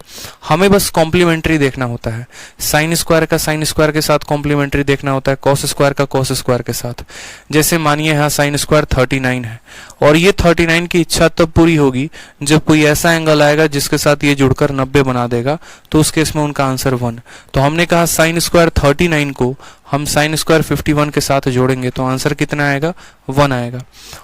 हमें बस कॉम्प्लीमेंट्री देखना होता है। साइन स्क्वायर का साइन स्क्वायर के साथ कॉम्प्लीमेंट्री देखना होता है, कॉस स्क्वायर का कॉस स्क्वायर के साथ। जैसे मानिए यहाँ साइन स्क्वायर 39 है और ये 39 की इच्छा तब पूरी होगी जब कोई ऐसा एंगल आएगा जिसके साथ ये जुड़कर 90 बना देगा, तो उस केस में उनका आंसर 1। तो हमने कहा साइन स्क्वायर 39 को हम साइन स्क्वायर 51 के साथ जोड़ेंगे तो आंसर कितना आएगा, 1 आएगा।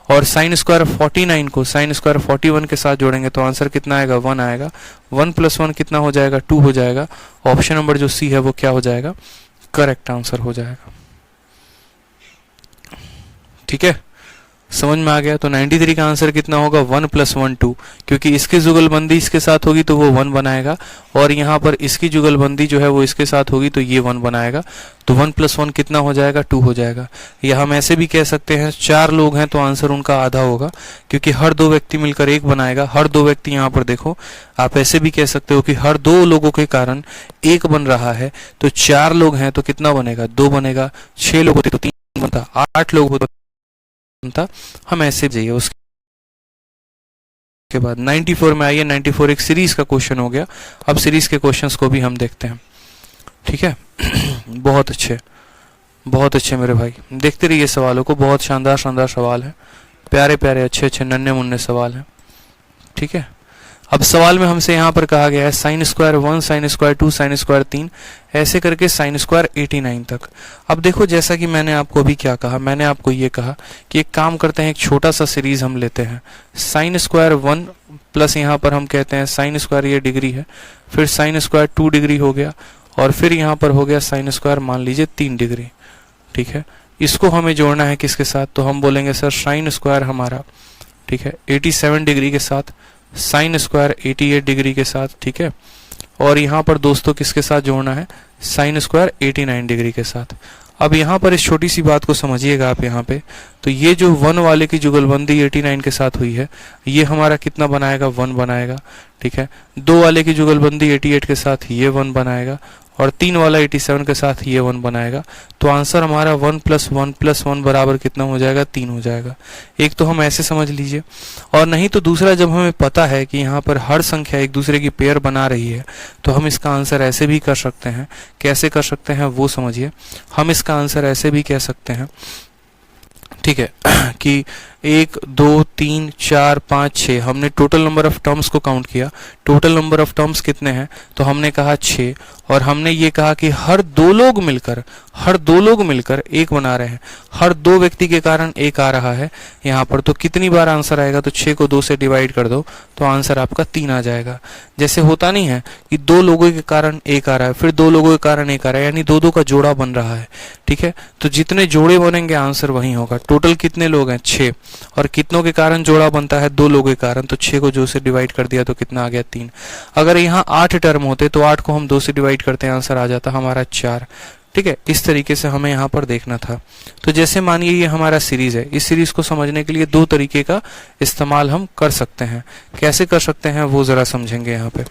और साइन स्क्वायर 49 को साइन स्क्वायर 41 के साथ जोड़ेंगे तो आंसर कितना आएगा, 1 आएगा। 1 + 1 कितना हो जाएगा, 2 हो जाएगा। ऑप्शन नंबर जो सी है वो क्या हो जाएगा, करेक्ट आंसर हो जाएगा। ठीक है, समझ में आ गया। तो 93 का आंसर कितना होगा, 1 + 1 2, क्योंकि इसकी जुगलबंदी इसके साथ होगी तो वो 1 बनाएगा, और यहाँ पर इसकी जुगलबंदी जो है वो इसके साथ होगी तो ये 1 बनाएगा। तो 1 + 1 कितना हो जाएगा, 2 हो जाएगा। या हम ऐसे भी कह सकते हैं 4 लोग हैं तो आंसर उनका आधा होगा, क्योंकि हर 2 व्यक्ति मिलकर 1 बनाएगा। हर 2 व्यक्ति यहाँ पर देखो, आप ऐसे भी कह सकते हो कि हर 2 लोगों के कारण 1 बन रहा है। तो 4 लोग हैं तो कितना बनेगा, 2 बनेगा। 6 लोग होते तो 3 बनता, 8 लोग होते था। हम ऐसे जाइए। उसके बाद 94 में आइए। 94 एक सीरीज का क्वेश्चन हो गया। अब सीरीज के क्वेश्चंस को भी हम देखते हैं। ठीक है बहुत अच्छे मेरे भाई, देखते रहिए सवालों को। बहुत शानदार सवाल है, प्यारे प्यारे अच्छे नन्हे मुन्ने सवाल हैं। ठीक है, अब सवाल में हमसे यहाँ पर कहा गया है sine square 1, sine square 2, sine square 3, ऐसे करके साइन स्क्वायर 89 तक। अब देखो, जैसा कि मैंने आपको अभी क्या कहा, मैंने आपको ये कहा कि एक काम करते हैं, एक छोटा सा सीरीज हम लेते हैं। साइन स्क्वायर 1 प्लस यहाँ पर हम कहते हैं साइन स्क्वायर, ये डिग्री है, फिर साइन स्क्वायर 2 डिग्री हो गया, और फिर यहाँ पर हो गया साइन स्क्वायर मान लीजिए 3 डिग्री। ठीक है, इसको हमें जोड़ना है किसके साथ, तो हम बोलेंगे सर साइन स्क्वायर हमारा, ठीक है, 87 डिग्री के साथ, साइन स्क्वायर 88 डिग्री के साथ। ठीक है, और यहाँ पर दोस्तों किसके साथ जोड़ना है, साइन स्क्वायर 89 डिग्री के साथ। अब यहाँ पर इस छोटी सी बात को समझिएगा आप यहाँ पे, तो ये जो 1 वाले की जुगलबंदी 89 के साथ हुई है, ये हमारा कितना बनाएगा, 1 बनाएगा। ठीक है, 2 वाले की जुगलबंदी 88 के साथ ये 1 बनाएगा, और 3 वाला 87 के साथ ये 1 बनाएगा। तो आंसर हमारा 1 + 1 + 1 बराबर कितना हो जाएगा, 3 हो जाएगा। एक तो हम ऐसे समझ लीजिए, और नहीं तो दूसरा, जब हमें पता है कि यहाँ पर हर संख्या एक दूसरे की पेयर बना रही है, तो हम इसका आंसर ऐसे भी कर सकते हैं। कैसे कर सकते हैं वो समझिए। हम इसका आंसर ऐसे भी कह सकते हैं, ठीक है, कि 1 2 3 4 5 6, हमने टोटल नंबर ऑफ टर्म्स को काउंट किया। टोटल नंबर ऑफ टर्म्स कितने हैं, तो हमने कहा 6, और हमने ये कहा कि हर 2 लोग मिलकर 1 बना रहे हैं। हर 2 व्यक्ति के कारण 1 आ रहा है यहाँ पर, तो कितनी बार आंसर आएगा, तो 6 को 2 से डिवाइड कर दो तो आंसर आपका 3 आ जाएगा। जैसे होता नहीं है कि 2 लोगों के कारण 1 आ रहा है, फिर 2 लोगों के कारण 1 आ रहा है, यानी 2 का जोड़ा बन रहा है। ठीक है, तो जितने जोड़े बनेंगे आंसर वही होगा। टोटल कितने लोग हैं, 6, और कितनों के कारण जोड़ा बनता है, 2 लोगों के कारण, तो 6 को 2 से डिवाइड कर दिया तो कितना आ गया, 3। अगर यहाँ 8 टर्म होते तो 8 को हम 2 से डिवाइड करते हैं, आंसर आ जाता हमारा 4। ठीक है, इस तरीके से हमें यहाँ पर देखना था। तो जैसे मानिए ये हमारा सीरीज है, इस सीरीज को समझने के लिए 2 तरीके का इस्तेमाल हम कर सकते हैं। कैसे कर सकते हैं वो जरा समझेंगे यहाँ पे।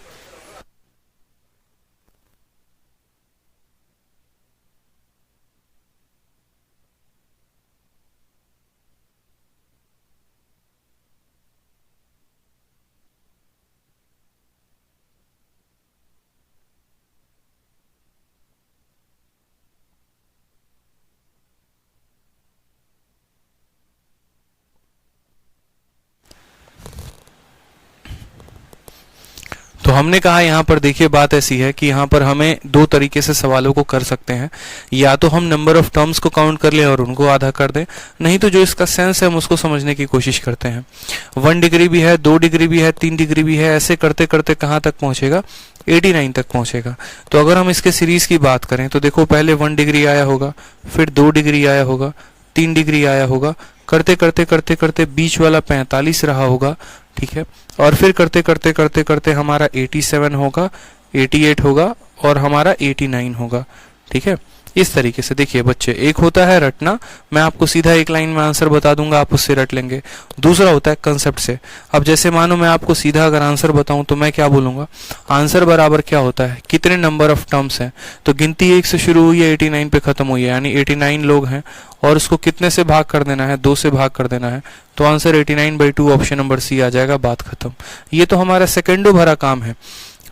तो हमने कहा यहाँ पर देखिए, बात ऐसी है कि यहाँ पर हमें 2 तरीके से सवालों को कर सकते हैं। या तो हम नंबर ऑफ टर्म्स को काउंट कर लें और उनको आधा कर दें, नहीं तो जो इसका सेंस है हम उसको समझने की कोशिश करते हैं। 1 डिग्री भी है, 2 डिग्री भी है, 3 डिग्री भी है, ऐसे करते करते कहाँ तक पहुंचेगा, 89 तक पहुंचेगा। तो अगर हम इसके सीरीज की बात करें तो देखो, पहले 1 डिग्री आया होगा, फिर 2 डिग्री आया होगा, 3 डिग्री आया होगा, करते करते करते करते बीच वाला 45 रहा होगा। ठीक है, और फिर करते करते करते करते हमारा 87 होगा, 88 होगा, और हमारा 89 होगा। ठीक है, इस तरीके से देखिए बच्चे, एक होता है रटना, मैं आपको सीधा एक लाइन में आंसर बता दूंगा, आप उससे रट लेंगे। दूसरा होता है कंसेप्ट से। अब जैसे मानो मैं आपको सीधा अगर आंसर बताऊं तो मैं क्या बोलूंगा, आंसर बराबर क्या होता है, कितने नंबर ऑफ टर्म्स हैं, तो गिनती 1 से शुरू हुई है, 89 पे खत्म हुई है, यानी 89 लोग हैं, और उसको कितने से भाग कर देना है, 2 से भाग कर देना है, तो आंसर 89/2, ऑप्शन नंबर सी आ जाएगा, बात खत्म। ये तो हमारा सेकेंडो भरा काम है।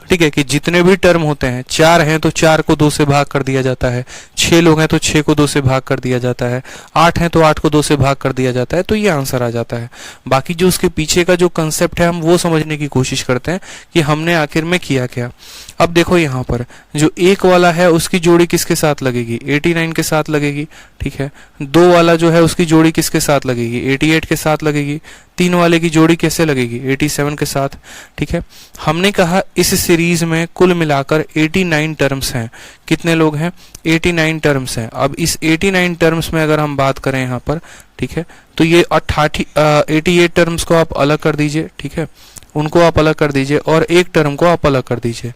ठीक है, कि जितने भी टर्म होते हैं, 4 हैं तो 4 को 2 से भाग कर दिया जाता है, 6 लोग हैं तो 6 को 2 से भाग कर दिया जाता है, 8 हैं तो 8 को 2 से भाग कर दिया जाता है, तो ये आंसर आ जाता है। बाकी जो उसके पीछे का जो कंसेप्ट है हम वो समझने की कोशिश करते हैं कि हमने आखिर में किया क्या। अब देखो यहाँ पर जो एक वाला है उसकी जोड़ी किसके साथ लगेगी, 89 के साथ लगेगी, ठीक है। दो वाला जो है उसकी जोड़ी किसके साथ लगेगी, 88 के साथ लगेगी। तीन वाले की जोड़ी कैसे लगेगी, 87 के साथ, ठीक है। हमने कहा इस सीरीज में कुल मिलाकर 89 टर्म्स हैं। कितने लोग हैं, 89 टर्म्स हैं। अब इस 89 टर्म्स में अगर हम बात करें यहाँ पर, ठीक है, तो ये 88 टर्म्स को आप अलग कर दीजिए, ठीक है, उनको आप अलग कर दीजिए और एक टर्म को आप अलग कर दीजिए।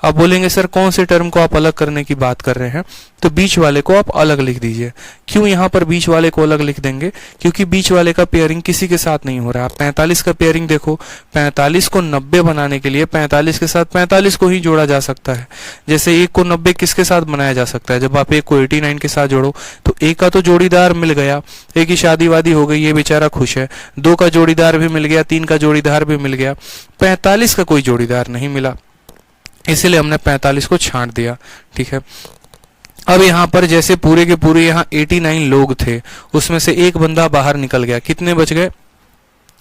आप बोलेंगे सर कौन से टर्म को आप अलग करने की बात कर रहे हैं, तो बीच वाले को आप अलग लिख दीजिए। क्यों यहाँ पर बीच वाले को अलग लिख देंगे, क्योंकि बीच वाले का पेयरिंग किसी के साथ नहीं हो रहा है। आप 45 का पेयरिंग देखो, 45 को 90 बनाने के लिए 45 के साथ 45 को ही जोड़ा जा सकता है। जैसे एक को 90 किसके साथ बनाया जा सकता है, जब आप एक को 89 के साथ जोड़ो तो एक का तो जोड़ीदार मिल गया, एक की शादी वादी हो गई, ये बेचारा खुश है। दो का जोड़ीदार भी मिल गया, तीन का जोड़ीदार भी मिल गया, 45 का कोई जोड़ीदार नहीं मिला, इसीलिए हमने 45 को छांट दिया, ठीक है। अब यहाँ पर जैसे पूरे के पूरे यहाँ 89 लोग थे, उसमें से एक बंदा बाहर निकल गया, कितने बच गए,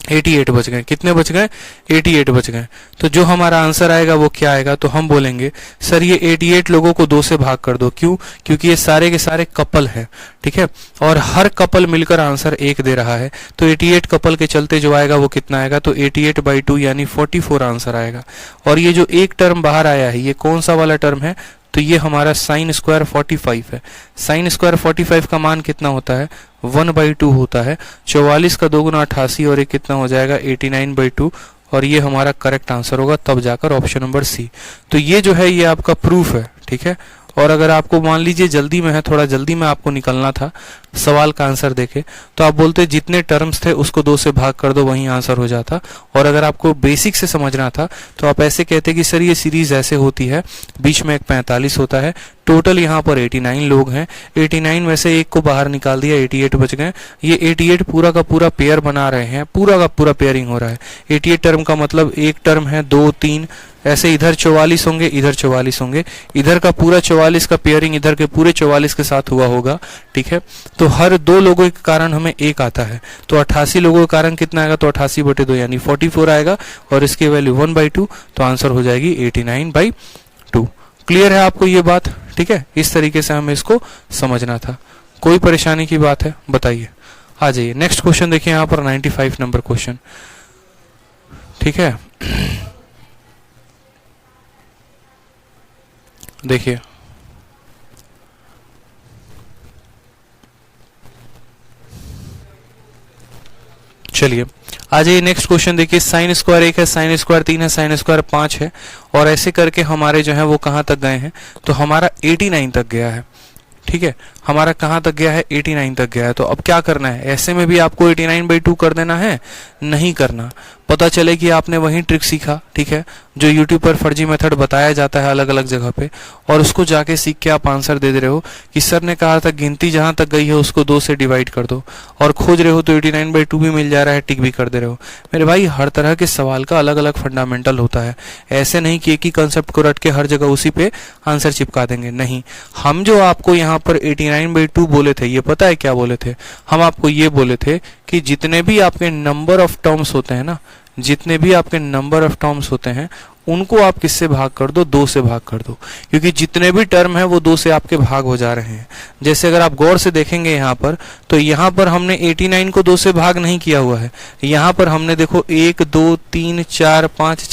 88 बच गए। कितने बच गए, 88 बच गए। तो जो हमारा आंसर आएगा वो क्या आएगा, तो हम बोलेंगे सर ये 88 लोगों को 2 से भाग कर दो। क्यों, क्योंकि ये सारे के सारे कपल है, ठीक है, और हर कपल मिलकर आंसर 1 दे रहा है। तो 88 कपल के चलते जो आएगा वो कितना आएगा, तो 88/2 यानी 44 आंसर आएगा। और ये जो एक टर्म बाहर आया है ये कौन सा वाला टर्म है, तो ये हमारा sin स्क्वायर 45 है। sin स्क्वायर 45 का मान कितना होता है, 1/2 होता है। 44 का 2 गुना 88 और ये कितना हो जाएगा 89/2, और ये हमारा करेक्ट आंसर होगा, तब जाकर ऑप्शन नंबर सी। तो ये जो है ये आपका प्रूफ है, ठीक है। और अगर आपको मान लीजिए जल्दी में है, थोड़ा जल्दी में आपको निकलना था सवाल का आंसर देके, तो आप बोलते जितने टर्म्स थे उसको 2 से भाग कर दो, वही आंसर हो जाता। और अगर आपको बेसिक से समझना था तो आप ऐसे कहते कि सर ये सीरीज ऐसे होती है, बीच में एक 45 होता है, टोटल यहाँ पर 89 लोग हैं, 89 में से एक को बाहर निकाल दिया, 88 बच गए। ये 88 पूरा का पूरा पेयर बना रहे हैं, पूरा का पूरा पेयरिंग हो रहा है। 88 टर्म का मतलब एक टर्म है, 2 3 ऐसे, इधर 44 होंगे, इधर 44 होंगे, इधर का पूरा 44 का पेयरिंग इधर के पूरे 44 के साथ हुआ होगा, ठीक है। तो हर 2 लोगों के कारण हमें 1 आता है, तो 88 लोगों के कारण कितना आएगा, तो 88/2 यानी 44 आएगा, और इसकी वैल्यू 1/2, तो आंसर हो जाएगी 89/2। क्लियर है आपको ये बात, ठीक है। इस तरीके से हमें इसको समझना था। कोई परेशानी की बात है बताइए। आ जाइए नेक्स्ट क्वेश्चन देखिए यहाँ पर 95 नंबर क्वेश्चन, ठीक है। देखिए चलिए आ जाइए नेक्स्ट क्वेश्चन देखिए। साइन स्क्वायर 1 है, साइन स्क्वायर 3 है, साइन स्क्वायर 5 है, और ऐसे करके हमारे जो है वो कहाँ तक गए हैं, तो हमारा 89 तक गया है, ठीक है। हमारा कहाँ तक गया है, 89 तक गया है। तो अब क्या करना है, ऐसे में भी आपको 89/2 कर देना है, नहीं करना। पता चले कि आपने वही ट्रिक सीखा, ठीक है, जो YouTube पर फर्जी मेथड बताया जाता है अलग अलग जगह पे, और उसको जाके सीख के आप आंसर दे दे रहे हो कि सर ने कहा था गिनती जहां तक गई है उसको 2 से डिवाइड कर दो, और खोज रहे हो तो 89/2 भी मिल जा रहा है, टिक भी कर दे रहे हो। मेरे भाई हर तरह के सवाल का अलग अलग फंडामेंटल होता है, ऐसे नहीं कि एक ही कंसेप्ट को रट के हर जगह उसी पे आंसर चिपका देंगे, नहीं। हम जो आपको यहाँ पर 89/2 बोले थे, ये पता है क्या बोले थे, हम आपको ये बोले थे कि जितने भी आपके नंबर ऑफ टर्म्स होते हैं ना, जितने भी आपके नंबर ऑफ टर्म्स होते हैं उनको आप किससे भाग कर दो, 2 से भाग कर दो, क्योंकि जितने भी टर्म है वो 2 से आपके भाग हो जा रहे हैं। जैसे अगर आप गौर से देखेंगे यहाँ पर, तो यहाँ पर हमने 89 को 2 से भाग नहीं किया हुआ है, यहाँ पर हमने देखो 1 2 3 4 5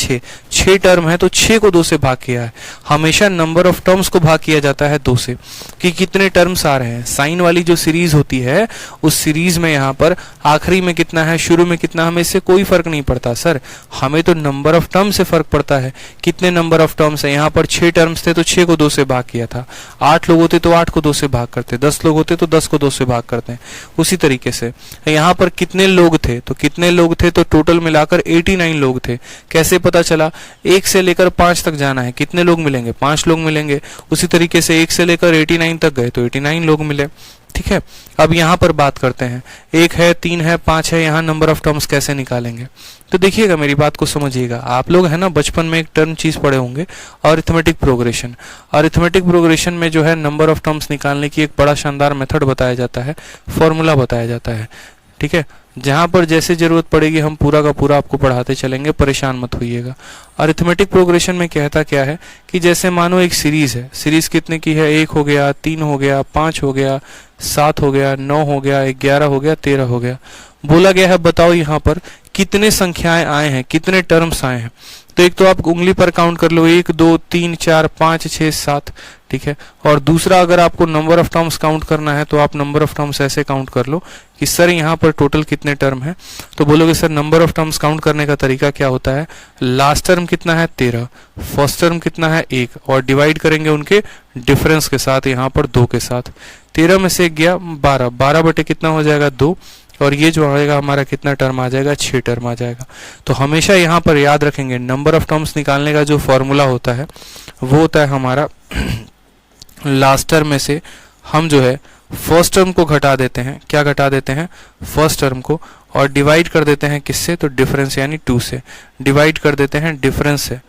6 टर्म है, तो 6 को 2 से भाग किया है। हमेशा नंबर ऑफ टर्म्स को भाग किया जाता है 2 से, कि कितने टर्म्स आ रहे हैं। साइन वाली जो सीरीज होती है उस सीरीज में यहाँ पर आखिरी में कितना है, शुरू में कितना, हमें इससे कोई फर्क नहीं पड़ता सर, हमें तो नंबर ऑफ टर्म से फर्क पड़ता है। कितने नंबर ऑफ टर्म्स है, यहाँ पर 6 टर्म्स थे तो 6 को 2 से भाग किया था, 8 लोग होते तो 8 को 2 से भाग करते, 10 लोग होते तो 10 को 2 से भाग करते हैं। उसी तरीके से यहाँ पर कितने लोग थे, तो कितने लोग थे, तो टोटल मिलाकर 89 लोग थे। कैसे पता चला, 1 से लेकर 5 तक जाना है, कितने लोग मिलेंगे, 5 लोग मिलेंगे। उसी तरीके से 1 से लेकर 89 तक गए तो 89 लोग मिले, ठीक है। अब यहाँ पर बात करते हैं, 1 है 3 है 5 है, यहाँ नंबर ऑफ टर्म्स कैसे निकालेंगे। तो देखिएगा मेरी बात को समझिएगा, आप लोग है ना बचपन में एक टर्म चीज पढ़े होंगे, अरिथमेटिक प्रोग्रेशन। अरिथमेटिक प्रोग्रेशन में जो है नंबर ऑफ टर्म्स निकालने की एक बड़ा शानदार मेथड बताया जाता है, फॉर्मूला बताया जाता है, ठीक है। जहां पर जैसे जरूरत पड़ेगी हम पूरा का पूरा आपको पढ़ाते चलेंगे, परेशान मत होइएगा। अरिथमेटिक प्रोग्रेशन में कहता क्या है कि जैसे मानो एक सीरीज है, सीरीज कितने की है, 1 हो गया, 3 हो गया, 5 हो गया, 7 हो गया, 9 हो गया, 11 हो गया, 13 हो गया। बोला गया है बताओ यहाँ पर कितने संख्याएं आए हैं, कितने टर्म्स आए हैं। तो एक तो आप उंगली पर काउंट कर लो, 1 2 3 4 5 6 7, ठीक है। और दूसरा अगर आपको नंबर ऑफ टर्म्स काउंट करना है तो आप नंबर ऑफ टर्म्स ऐसे काउंट कर लो कि सर यहाँ पर टोटल कितने टर्म है। तो बोलोगे sir number of terms count करने का तरीका क्या होता है, लास्ट टर्म कितना है 13, फर्स्ट टर्म कितना है 1, और डिवाइड करेंगे उनके डिफरेंस के साथ, यहाँ पर 2 के साथ। 13 में से 1 गया 12, 12 बटे कितना हो जाएगा 2, और ये जो आएगा हमारा कितना टर्म आ जाएगा, 6 टर्म आ जाएगा। तो हमेशा यहाँ पर याद रखेंगे नंबर ऑफ टर्म्स निकालने का जो फॉर्मूला होता है वो होता है हमारा लास्ट टर्म में से हम जो है फर्स्ट टर्म को घटा देते हैं। क्या घटा देते हैं, फर्स्ट टर्म को, और डिवाइड कर देते हैं किससे, तो डिफरेंस यानी 2 से डिवाइड कर देते हैं डिफरेंस से,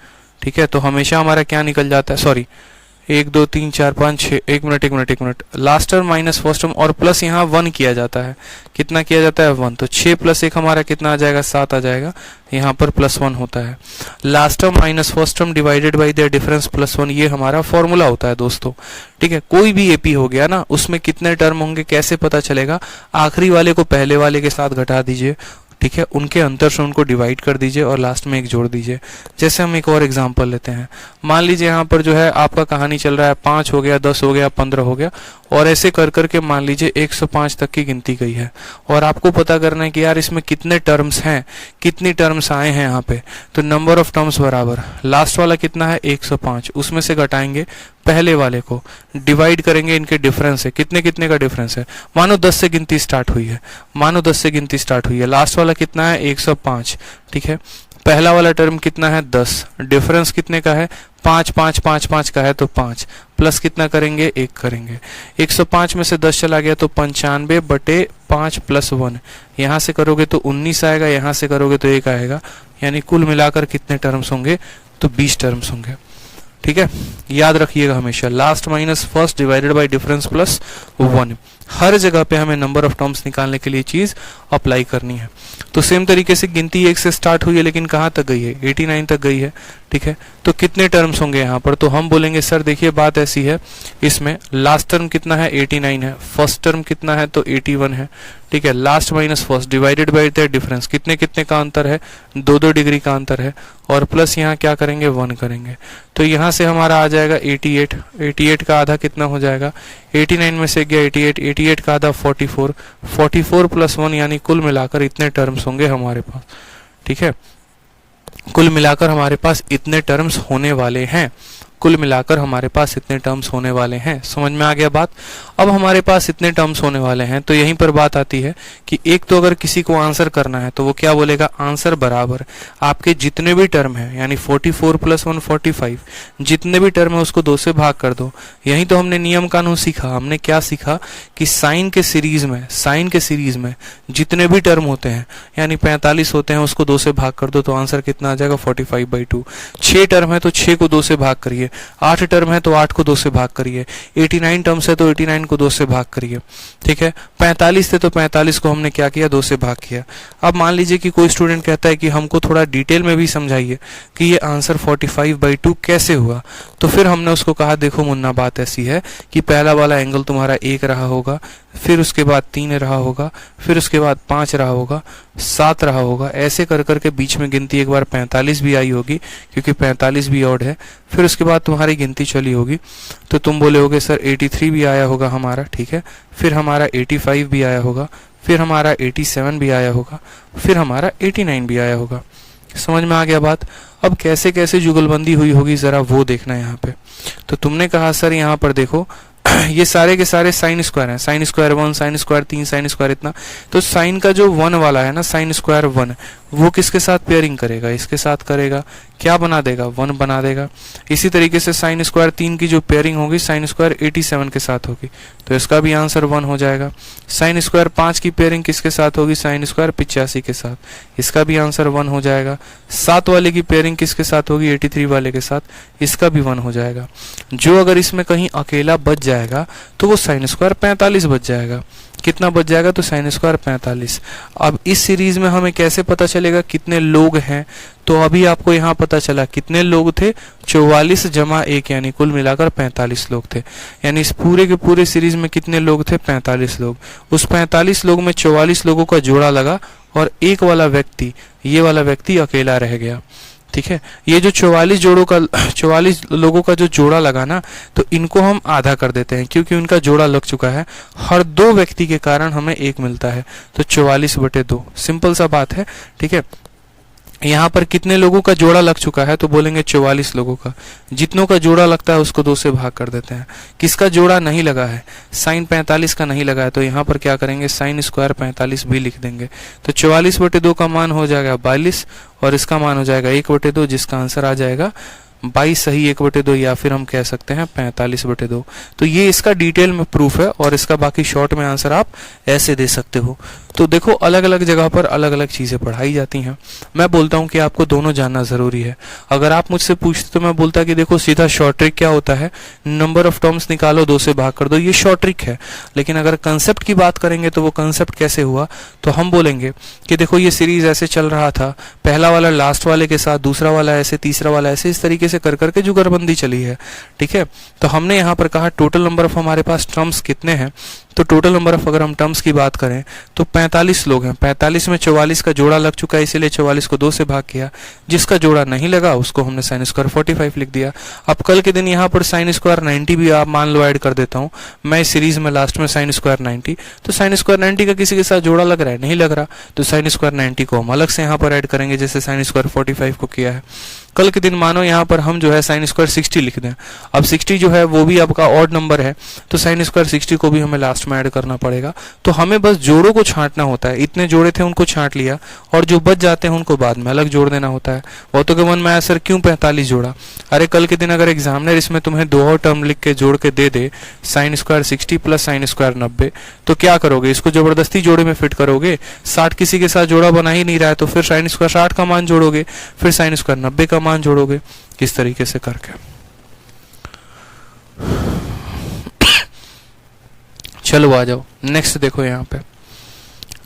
ठीक है। तो हमेशा हमारा क्या निकल जाता है, सॉरी 1 2 3 4 5 6, एक minute, last term minus first term और प्लस यहाँ 1 किया जाता है। कितना किया जाता है, 1। तो 6 + 1 हमारा कितना आ जाएगा, 7 आ जाएगा। यहाँ पर +1 होता है। Last term minus first term divided by there difference +1, ये हमारा फॉर्मूला होता है दोस्तों, ठीक है। कोई भी एपी हो गया ना, उसमें कितने टर्म होंगे कैसे पता चलेगा, आखिरी वाले को पहले वाले के साथ घटा दीजिए, ठीक है, उनके अंतर से उनको डिवाइड कर दीजिए और लास्ट में 1 जोड़ दीजिए। जैसे हम एक और एग्जांपल लेते हैं, मान लीजिए यहाँ पर जो है आपका कहानी चल रहा है 5 हो गया, 10 हो गया, 15 हो गया, और ऐसे कर करके मान लीजिए 105 तक की गिनती गई है, और आपको पता करना है कि यार इसमें कितने टर्म्स हैं, कितनी टर्म्स आए हैं यहाँ पे। तो नंबर ऑफ टर्म्स बराबर लास्ट वाला कितना है 105, उसमें से घटाएंगे पहले वाले को, डिवाइड करेंगे इनके डिफरेंस से, कितने कितने का डिफरेंस है। मानो 10 से गिनती स्टार्ट हुई है, मानो 10 से गिनती स्टार्ट हुई है, लास्ट वाला कितना है 105, ठीक है। पहला वाला टर्म कितना है 10, डिफरेंस कितने का है 5 5 5 5 का है, तो 5 प्लस कितना करेंगे 1 करेंगे। 105 में से 10 चला गया तो 95 बटे 5 + 1, यहाँ से करोगे तो 19 आएगा, यहाँ से करोगे तो 1 आएगा, यानी कुल मिलाकर कितने टर्म्स होंगे, तो 20 टर्म्स होंगे, ठीक है। याद रखिएगा हमेशा last minus first divided by difference +1, हर जगह पे हमें नंबर ऑफ टर्म्स निकालने के लिए चीज अप्लाई करनी है। तो सेम तरीके से गिनती 1 से स्टार्ट हुई है, लेकिन कहाँ तक गई है 89 तक गई है, ठीक है। तो कितने टर्म्स होंगे यहाँ पर, तो हम बोलेंगे सर देखिए बात ऐसी है, इसमें लास्ट टर्म कितना है 89 है, फर्स्ट टर्म कितना है तो 81 है, ठीक है। Last minus first divided by the difference, कितने कितने का अंतर है, 2 डिग्री का अंतर है, और प्लस यहाँ क्या करेंगे 1 करेंगे। तो यहाँ से हमारा आ जाएगा 88, 88 का आधा कितना हो जाएगा, 89 में से गया 88, 88 का आधा 44, 44 + 1, यानी कुल मिलाकर इतने टर्म्स होंगे हमारे पास, ठीक है। कुल मिलाकर हमारे पास इतने टर्म्स होने वाले हैं, कुल मिलाकर हमारे पास इतने टर्म्स होने वाले हैं। समझ में आ गया बात। अब हमारे पास इतने टर्म्स होने वाले हैं तो यहीं पर बात आती है कि एक तो अगर किसी को आंसर करना है तो वो क्या बोलेगा, आंसर बराबर आपके जितने भी टर्म है, यानी 44 + 1 45, जितने भी टर्म है उसको 2 से भाग कर दो। यही तो हमने नियम कानून सीखा। हमने क्या सीखा कि साइन के सीरीज में जितने भी टर्म होते हैं, यानी 45 होते हैं, उसको 2 से भाग कर दो तो आंसर कितना आ जाएगा 45/2। 6 टर्म है तो 6 को 2 से भाग करिए, 8 टर्म है तो 8 को 2 से भाग करिए, 89 टर्म्स है तो 89 को 2 से भाग करिए, ठीक है। 45 थे तो 45 को हमने क्या किया 2 से भाग किया। अब मान लीजिए कि कोई स्टूडेंट कहता है कि हमको थोड़ा डिटेल में भी समझाइए कि ये आंसर 45/2 कैसे हुआ। तो फिर हमने उसको कहा देखो मुन्ना बात ऐसी है कि पहला वाला एंगल तुम्हारा 1 रहा होगा, फिर उसके बाद 3 रहा होगा, फिर उसके बाद 5 रहा होगा, 7 रहा होगा, ऐसे कर करके बीच में गिनती एक बार 45 भी आई होगी क्योंकि 45 भी ऑड है। फिर उसके बाद तुम्हारी गिनती चली होगी तो तुम बोले होगे सर 83 भी आया होगा हमारा, ठीक है। फिर हमारा 85 भी आया होगा, फिर हमारा 87 भी आया होगा, फिर हमारा 89 भी आया होगा। समझ में आ गया बात। अब कैसे कैसे जुगलबंदी हुई होगी जरा वो देखना है यहाँ पे। तो तुमने कहा सर यहाँ पर देखो ये सारे के सारे साइन स्क्वायर हैं, sine square 1, sine square 3, sine square इतना। तो साइन का जो 1 वाला है ना, साइन स्क्वायर 1, वो किसके साथ पेयरिंग करेगा, इसके साथ करेगा, क्या बना देगा 1 बना देगा। इसी तरीके से साइन स्क्वायर 3 की जो पेयरिंग होगी साइन स्क्वायर 87 के साथ होगी तो इसका भी आंसर 1 हो जाएगा। साइन स्क्वायर 5 की पेयरिंग किसके साथ होगी, साइन स्क्वायर 85 के साथ, इसका भी आंसर 1 हो जाएगा। 7 वाले की पेयरिंग किसके साथ होगी, 83 वाले के साथ, इसका भी 1 हो जाएगा। जो अगर इसमें कहीं अकेला बच जाएगा तो वो साइन स्क्वायर 45 बच जाएगा। कितना बच जाएगा, तो साइन स्क्वायर 45। अब इस सीरीज में हमें कैसे पता चलेगा कितने लोग हैं, तो अभी आपको यहाँ पता चला कितने लोग थे, 44 जमा 1 यानी कुल मिलाकर 45 लोग थे। यानी इस पूरे के पूरे सीरीज में कितने लोग थे, 45 लोग। उस 45 लोग में 44 लोगों का जोड़ा लगा और एक वाला व्यक्ति, ये वाला व्यक्ति अकेला रह गया। ठीक है, ये जो 44 लोगों का जो जोड़ा लगा ना, तो इनको हम आधा कर देते हैं क्योंकि उनका जोड़ा लग चुका है। हर 2 व्यक्ति के कारण हमें 1 मिलता है, तो 44/2। सिंपल सा बात है। ठीक है, यहाँ पर कितने लोगों का जोड़ा लग चुका है, तो बोलेंगे 44 लोगों का। जितनों का जोड़ा लगता है उसको 2 से भाग कर देते हैं। किसका जोड़ा नहीं लगा है, साइन 45 का नहीं लगा है, तो यहाँ पर क्या करेंगे, साइन स्क्वायर 45 भी लिख देंगे। तो 44/2 का मान हो जाएगा 42 और इसका मान हो जाएगा 1/2, जिसका आंसर आ जाएगा 22 सही 1/2, या फिर हम कह सकते हैं 45/2। तो ये इसका डिटेल में प्रूफ है और इसका बाकी शॉर्ट में आंसर आप ऐसे दे सकते हो। तो देखो अलग अलग जगह पर अलग अलग चीज़ें पढ़ाई जाती हैं। मैं बोलता हूँ कि आपको दोनों जानना ज़रूरी है। अगर आप मुझसे पूछते तो मैं बोलता कि देखो सीधा शॉर्ट ट्रिक क्या होता है, नंबर ऑफ टर्म्स निकालो 2 से भाग कर दो, ये शॉर्ट ट्रिक है। लेकिन अगर कंसेप्ट की बात करेंगे तो वो कंसेप्ट कैसे हुआ, तो हम बोलेंगे कि देखो ये सीरीज ऐसे चल रहा था, पहला वाला लास्ट वाले के साथ, दूसरा वाला ऐसे, तीसरा वाला ऐसे, इस तरीके से कर करके जुगलबंदी चली है। ठीक है, तो हमने यहाँ पर कहा टोटल नंबर ऑफ हमारे पास टर्म्स कितने हैं, तो टोटल नंबर ऑफ अगर हम टर्म्स की बात करें तो 45 लोग हैं। 45 में 44 का जोड़ा लग चुका है, इसीलिए 44 को 2 से भाग किया। जिसका जोड़ा नहीं लगा उसको हमने साइन स्क्वायर 45 लिख दिया। अब कल के दिन यहाँ पर साइन स्क्वायर 90 भी आप मान लो ऐड कर देता हूँ मैं इस सीरीज में लास्ट में साइन स्क्वायर 90, तो साइन स्क्वायर 90 का किसी के साथ जोड़ा लग रहा है, नहीं लग रहा, तो साइन स्क्वायर 90 को हम अलग से यहाँ पर ऐड करेंगे जैसे साइन स्क्वायर 45 को किया है। कल के दिन मानो यहाँ पर हम जो है साइन स्क्वायर 60 लिख दें। अब 60 जो है वो भी आपका ऑड नंबर है, तो साइन स्क्वायर 60 को भी हमें लास्ट में ऐड करना पड़ेगा। तो हमें बस जोड़ों को छांटना होता है। इतने जोड़े थे उनको छांट लिया और जो बच जाते हैं उनको बाद में अलग जोड़ देना होता है। वो तो मन में आया सर क्यों 45 जोड़ा, अरे कल के दिन अगर एग्जामिनर इसमें तुम्हें 2 और टर्म लिख के जोड़ के दे दे, sine square 60 plus sine square 90, तो क्या करोगे, इसको जबरदस्ती जोड़े में फिट करोगे। 60 किसी के साथ जोड़ा बना ही नहीं रहा है, तो फिर साइन स्क्वायर 60 का मान जोड़ोगे, फिर साइन स्क्वायर 90 का मान जोड़ोगे, किस तरीके से करके। चलो आ जाओ नेक्स्ट, देखो यहाँ पे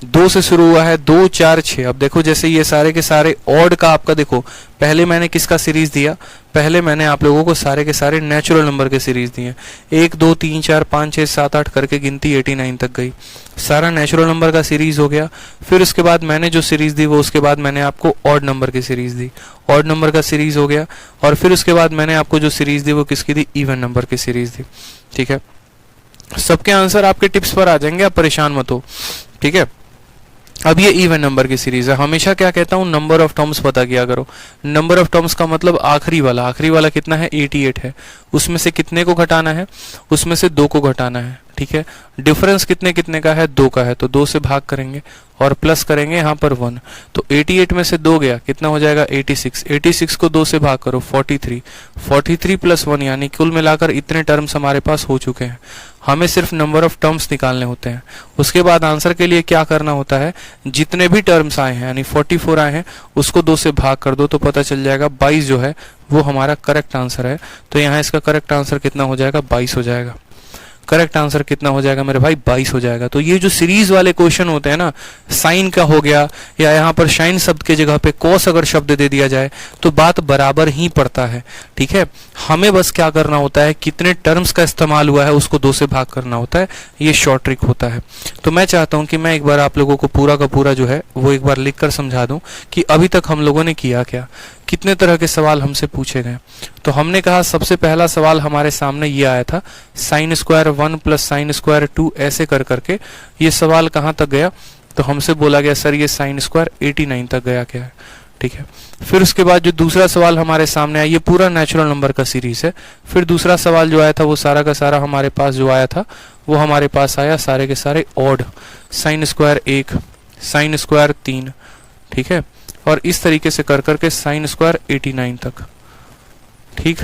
2 से शुरू हुआ है, 2 4 6। अब देखो जैसे ये सारे के सारे ऑड का आपका, देखो पहले मैंने किसका सीरीज दिया, पहले मैंने आप लोगों को सारे के सारे नेचुरल नंबर के सीरीज दिए। 1 2 3 4 5 6 7 8 करके गिनती 89 तक गई, सारा नेचुरल नंबर का सीरीज हो गया। फिर उसके बाद मैंने जो सीरीज दी वो उसके बाद मैंने आपको ऑड नंबर की सीरीज दी, ऑड नंबर का सीरीज हो गया। और फिर उसके बाद मैंने आपको जो सीरीज दी वो किसकी दी, इवन नंबर की सीरीज दी। ठीक है, सबके आंसर आपके टिप्स पर आ जाएंगे, आप परेशान मत हो। ठीक है, अब ये इवन नंबर की सीरीज है। हमेशा क्या कहता हूँ, नंबर ऑफ टर्म्स पता किया करो। नंबर ऑफ टर्म्स का मतलब आखिरी वाला कितना है, 88 है। उसमें से कितने को घटाना है, उसमें से 2 को घटाना है। ठीक है, डिफरेंस कितने कितने का है, 2 का है, तो 2 से भाग करेंगे और प्लस करेंगे यहाँ पर 1, तो 88 में से 2 गया, कितना हो जाएगा 86। 86 को 2 से भाग करो 43, 43 प्लस 1 यानी कुल मिलाकर इतने टर्म्स हमारे पास हो चुके हैं। हमें सिर्फ नंबर ऑफ टर्म्स निकालने होते हैं। उसके बाद आंसर के लिए क्या करना होता है, जितने भी टर्म्स आए हैं यानी 44 आए हैं उसको 2 से भाग कर दो तो पता चल जाएगा 22 जो है वो हमारा करेक्ट आंसर है। तो यहाँ इसका करेक्ट आंसर कितना हो जाएगा, 22 हो जाएगा। करेक्ट आंसर कितना हो जाएगा मेरे भाई, 22 हो जाएगा। तो ये जो सीरीज वाले क्वेश्चन होते हैं ना, साइन का हो गया या यहाँ पर शाइन शब्द के जगह पे कॉस अगर शब्द दे दिया जाए तो बात बराबर ही पड़ता है। ठीक है, हमें बस क्या करना होता है, कितने टर्म्स का इस्तेमाल हुआ है उसको 2 से भाग करना होता है, ये शॉर्ट ट्रिक होता है। तो मैं चाहता हूँ कि मैं एक बार आप लोगों को पूरा का पूरा जो है वो एक बार लिख कर समझा दूं कि अभी तक हम लोगों ने किया क्या, कितने तरह के सवाल हमसे पूछे गए। तो हमने कहा सबसे पहला सवाल हमारे सामने ये आया था, sine square 1 plus sine square 2 ऐसे कर करके ये सवाल कहाँ तक गया, तो हमसे बोला गया सर ये साइन स्क्वायर 89 तक गया क्या है। ठीक है, फिर उसके बाद जो दूसरा सवाल हमारे सामने आया, ये पूरा नेचुरल नंबर का सीरीज है। फिर दूसरा सवाल जो आया था वो सारा का सारा हमारे पास जो आया था वो हमारे पास आया सारे के सारे odd, sine square 1, sine square 3। ठीक है, और इस तरीके से कर करके साइन स्क्वायर 89 तक। ठीक,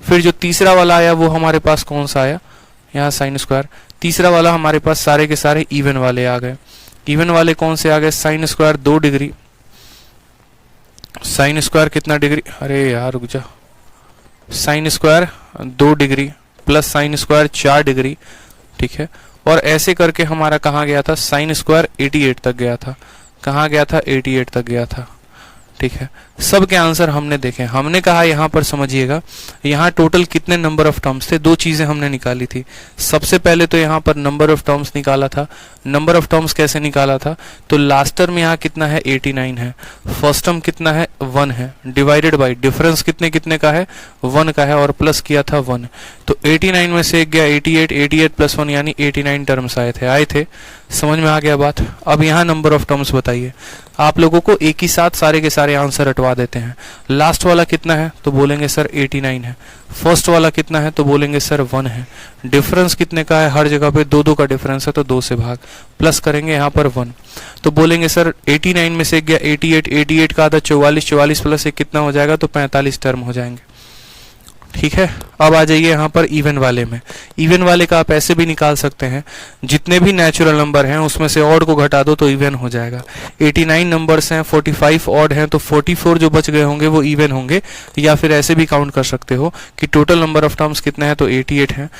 फिर जो तीसरा वाला आया वो हमारे पास कौन सा आया, यहाँ साइन स्क्वायर। तीसरा वाला हमारे पास सारे के सारे इवन वाले आ गए। इवन वाले कौन से आ गए, sine square 2 degree, sine square कितना डिग्री, अरे यार रुक जा, sine square 2 degree plus sine square 4 degree. ठीक है, और ऐसे करके हमारा कहाँ गया था, साइन स्क्वायर 88 तक गया था। कहाँ गया था, 88 तक गया था। ठीक है, सबके आंसर हमने देखे। हमने कहा यहाँ पर समझिएगा, यहाँ टोटल कितने नंबर ऑफ टर्म्स थे, दो चीजें हमने निकाली थी। सबसे पहले तो यहाँ पर नंबर ऑफ टर्म्स निकाला था। नंबर ऑफ टर्म्स कैसे निकाला था, तो लास्ट टर्म यहाँ कितना है, 89 है। फर्स्ट टर्म कितना है, 1 है, डिवाइडेड बाई डिफरेंस कितने कितने का है, 1 का है, और प्लस किया था 1। तो 89 में से एक गया 88, 88 प्लस 1 यानी 89 टर्म्स आए थे। समझ में आ गया बात। अब यहाँ नंबर ऑफ टर्म्स बताइए। आप लोगों को एक ही साथ सारे के सारे आंसर हटवा देते हैं। लास्ट वाला कितना है, तो बोलेंगे सर 89 है। फर्स्ट वाला कितना है, तो बोलेंगे सर 1 है। डिफरेंस कितने का है, हर जगह पे 2 का डिफरेंस है, तो 2 से भाग, प्लस करेंगे यहाँ पर 1। तो बोलेंगे सर 89 में से गया 88, 88 का आधा 44, 44 प्लस 1 कितना हो जाएगा, तो 45 टर्म हो जाएंगे। ठीक है, अब आ जाइए यहाँ पर इवन वाले में। इवन वाले का आप ऐसे भी निकाल सकते हैं, जितने भी नेचुरल नंबर हैं उसमें से ऑड को घटा दो तो इवन हो जाएगा। 89 नंबर्स हैं, 45 ऑड हैं, तो 44 जो बच गए होंगे वो इवन होंगे। या फिर ऐसे भी काउंट कर सकते हो कि टोटल नंबर ऑफ टर्म्स कितने हैं, तो 88 हैं।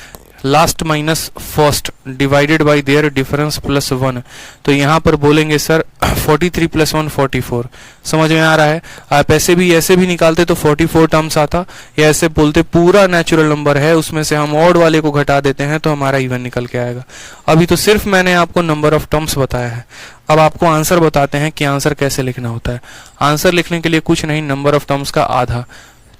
Last minus first divided by there difference plus 1। तो यहाँ पर बोलेंगे सर 43 प्लस 1 44। समझ में आ रहा है। आप ऐसे भी निकालते तो 44 टर्म्स आता, या ऐसे बोलते पूरा नेचुरल नंबर है उसमें से हम ऑड वाले को घटा देते हैं तो हमारा इवन निकल के आएगा। अभी तो सिर्फ मैंने आपको नंबर ऑफ टर्म्स बताया है। अब आपको आंसर बताते हैं कि आंसर कैसे लिखना होता है। आंसर लिखने के लिए कुछ नहीं, नंबर ऑफ टर्म्स का आधा।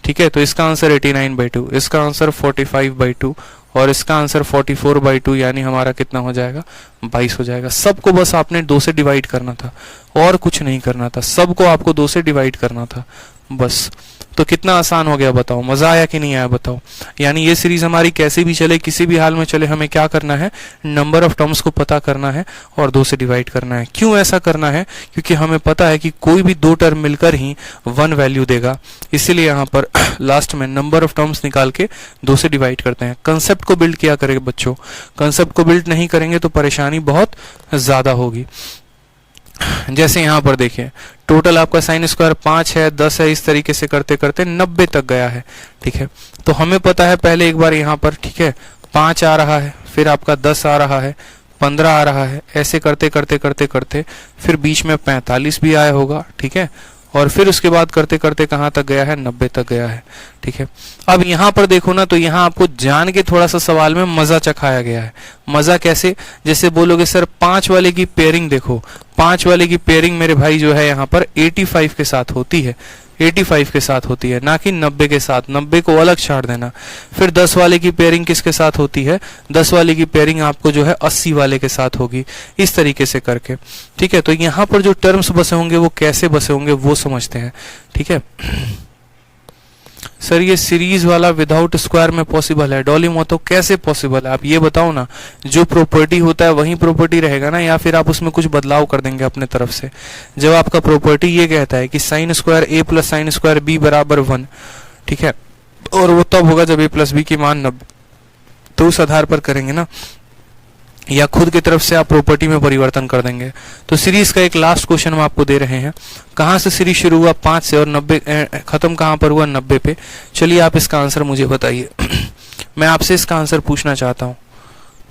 ठीक है, तो इसका आंसर 89/2, इसका आंसर 45/2 और इसका आंसर 44/2, यानी हमारा कितना हो जाएगा, 22 हो जाएगा। सबको बस आपने 2 से डिवाइड करना था और कुछ नहीं करना था, सबको आपको 2 से डिवाइड करना था बस। तो कितना आसान हो गया बताओ, मजा आया कि नहीं आया बताओ। यानी ये सीरीज हमारी कैसे भी चले, किसी भी हाल में चले, हमें क्या करना है, नंबर ऑफ टर्म्स को पता करना है और 2 से डिवाइड करना है। क्यों ऐसा करना है, क्योंकि हमें पता है कि कोई भी 2 टर्म मिलकर ही 1 वैल्यू देगा, इसीलिए यहाँ पर लास्ट में नंबर ऑफ टर्म्स निकाल के 2 से डिवाइड करते हैं। कंसेप्ट को बिल्ड किया करेंगे बच्चों, कंसेप्ट को बिल्ड नहीं करेंगे तो परेशानी बहुत ज्यादा होगी। जैसे यहाँ पर देखिए, टोटल आपका साइन स्क्वायर 5 है, 10 है, इस तरीके से करते करते 90 तक गया है। ठीक है, तो हमें पता है पहले एक बार यहाँ पर, ठीक है, 5 आ रहा है, फिर आपका 10 आ रहा है, 15 आ रहा है, ऐसे करते करते करते करते फिर बीच में 45 भी आया होगा। ठीक है, और फिर उसके बाद करते करते कहाँ तक गया है, 90 तक गया है। ठीक है, अब यहाँ पर देखो ना, तो यहाँ आपको जान के थोड़ा सा सवाल में मजा चखाया गया है। मजा कैसे, जैसे बोलोगे सर 5 वाले की पेयरिंग देखो, 5 वाले की पेयरिंग मेरे भाई जो है यहाँ पर 85 के साथ होती है, 85 के साथ होती है, ना कि 90 के साथ। 90 को अलग छाड़ देना। फिर 10 वाले की पेयरिंग किसके साथ होती है, 10 वाले की पेयरिंग आपको जो है 80 वाले के साथ होगी, इस तरीके से करके। ठीक है, तो यहाँ पर जो टर्म्स बसे होंगे वो कैसे बसे होंगे वो समझते हैं। ठीक है सर, ये सीरीज वाला विदाउट स्क्वायर में पॉसिबल है, डॉली मोतो कैसे पॉसिबल है, आप ये बताओ ना। जो प्रॉपर्टी होता है वही प्रॉपर्टी रहेगा ना, या फिर आप उसमें कुछ बदलाव कर देंगे अपने तरफ से। जब आपका प्रॉपर्टी ये कहता है कि sine square a plus sine square b बराबर 1, ठीक है, और वो तब होगा जब a प्लस b की मान 90, तो उस आधार पर करेंगे ना, या खुद की तरफ से आप प्रॉपर्टी में परिवर्तन कर देंगे। तो सीरीज का एक लास्ट क्वेश्चन हम आपको दे रहे हैं। कहाँ से सीरीज शुरू हुआ, 5 से, और 90 खत्म कहाँ पर हुआ, 90 पे। चलिए आप इसका आंसर मुझे बताइए। मैं आपसे इसका आंसर पूछना चाहता हूँ।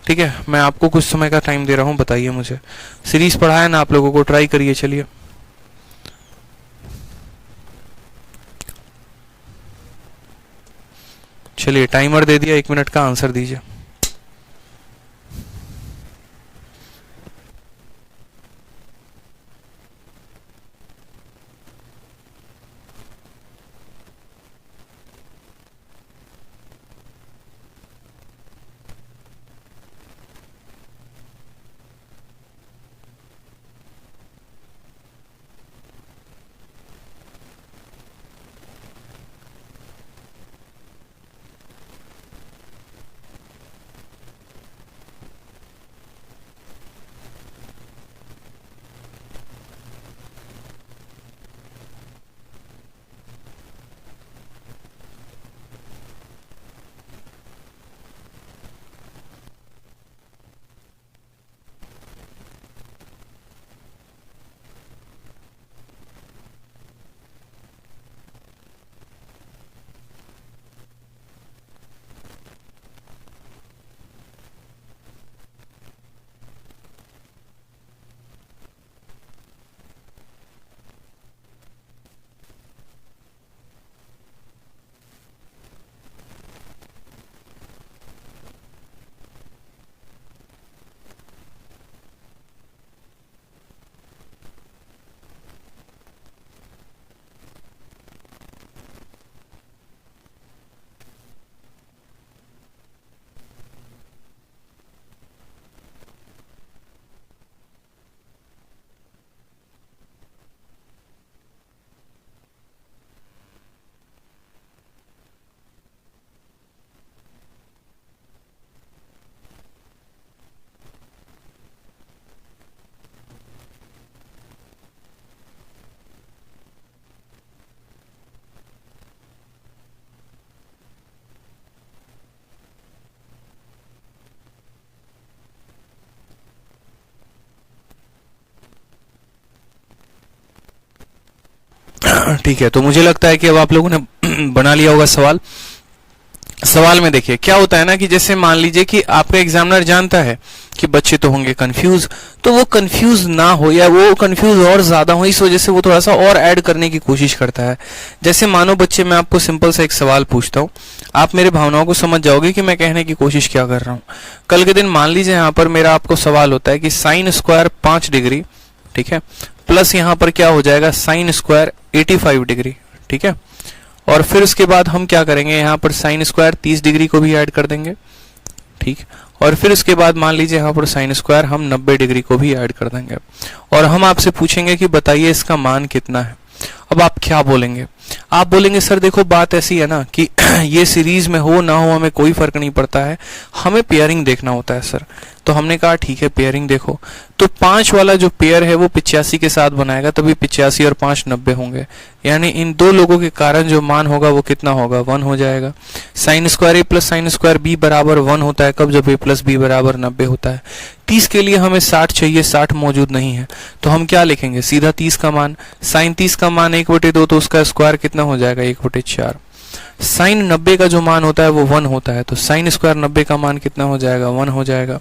ठीक है, मैं आपको कुछ समय का टाइम दे रहा हूँ, बताइए मुझे। सीरीज पढ़ाया ना आप लोगों को, ट्राई करिए। चलिए चलिए टाइमर दे दिया, 1 मिनट का, आंसर दीजिए। ठीक है, तो मुझे लगता है कि अब आप लोगों ने बना लिया होगा सवाल। सवाल में देखिए क्या होता है ना कि जैसे मान लीजिए कि आपका एग्जामिनर जानता है कि बच्चे तो होंगे कंफ्यूज, तो वो कंफ्यूज ना हो या वो कंफ्यूज और ज्यादा हो, इस वजह से वो थोड़ा सा और ऐड करने की कोशिश करता है। जैसे मानो बच्चे, मैं आपको सिंपल सा एक सवाल पूछता हूँ, आप मेरे भावनाओं को समझ जाओगे कि मैं कहने की कोशिश क्या कर रहा हूँ। कल के दिन मान लीजिए यहाँ पर मेरा आपको सवाल होता है कि साइन स्क्वायर 5 डिग्री, ठीक है, प्लस यहाँ पर क्या हो जाएगा साइन स्क्वायर 85 डिग्री, ठीक है, और फिर उसके बाद हम क्या करेंगे, यहाँ पर साइन स्क्वायर 30 डिग्री को भी ऐड कर देंगे, ठीक, और फिर उसके बाद मान लीजिए यहाँ पर साइन स्क्वायर हम 90 डिग्री को भी ऐड कर देंगे, और हम आपसे पूछेंगे कि बताइए इसका मान कितना है। अब आप क्या बोलेंगे? आप बोलेंगे सर देखो बात ऐसी है ना कि ये सीरीज में हो ना हो हमें कोई फर्क नहीं पड़ता है, हमें पेयरिंग देखना होता है सर। तो हमने कहा ठीक है पेयरिंग देखो, तो 5 वाला जो पेयर है वो 85 के साथ बनाएगा, तभी 85 और 5 90 होंगे, यानी इन दो लोगों के कारण जो मान होगा वो कितना होगा, 1 हो जाएगा। साइन स्क्वायर ए प्लस साइन स्क्वायर बी बराबर 1 होता है कब, जब ए प्लस बी बराबर 90 होता है। 30 के लिए हमें 60 चाहिए, 60 मौजूद नहीं है, तो हम क्या लिखेंगे, सीधा 30 का मान, साइन 30 का मान 1/2, तो उसका स्क्वायर कितना हो जाएगा 1/4। साइन 90 का जो मान होता है वो 1 होता है, तो साइन स्क्वायर 90 का मान कितना हो जाएगा, 1 हो जाएगा,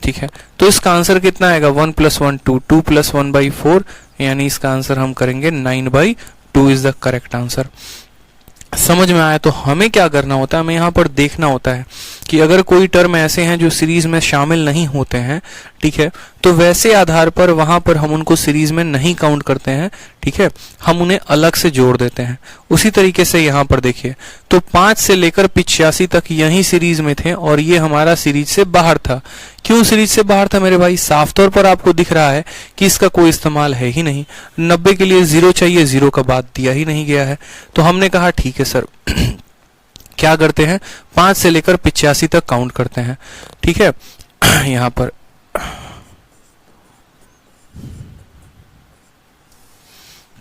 ठीक है। तो इसका आंसर कितना आएगा, 1 + 1 2, 2 + 1/4, यानी इसका आंसर हम करेंगे 9/2 इज द करेक्ट आंसर। समझ में आया? तो हमें क्या करना होता है, हमें यहाँ पर देखना होता है कि अगर कोई टर्म ऐसे हैं जो सीरीज में शामिल नहीं होते हैं, ठीक है, तो वैसे आधार पर वहां पर हम उनको सीरीज में नहीं काउंट करते हैं, ठीक है, हम उन्हें अलग से जोड़ देते हैं। उसी तरीके से यहाँ पर देखिए, तो 5 से लेकर 85 तक यही सीरीज में थे और ये हमारा सीरीज से बाहर था। क्यों सीरीज से बाहर था मेरे भाई? साफ तौर पर आपको दिख रहा है कि इसका कोई इस्तेमाल है ही नहीं। 90 के लिए 0 चाहिए, 0 का बाद दिया ही नहीं गया है, तो हमने कहा ठीक है सर क्या करते हैं, 5 से लेकर 85 तक काउंट करते हैं, ठीक है। यहां पर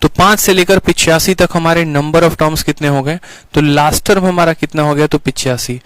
तो 5 से लेकर 85 तक हमारे नंबर ऑफ टर्म्स कितने हो गए, तो लास्ट टर्म हमारा कितना हो गया, तो 85,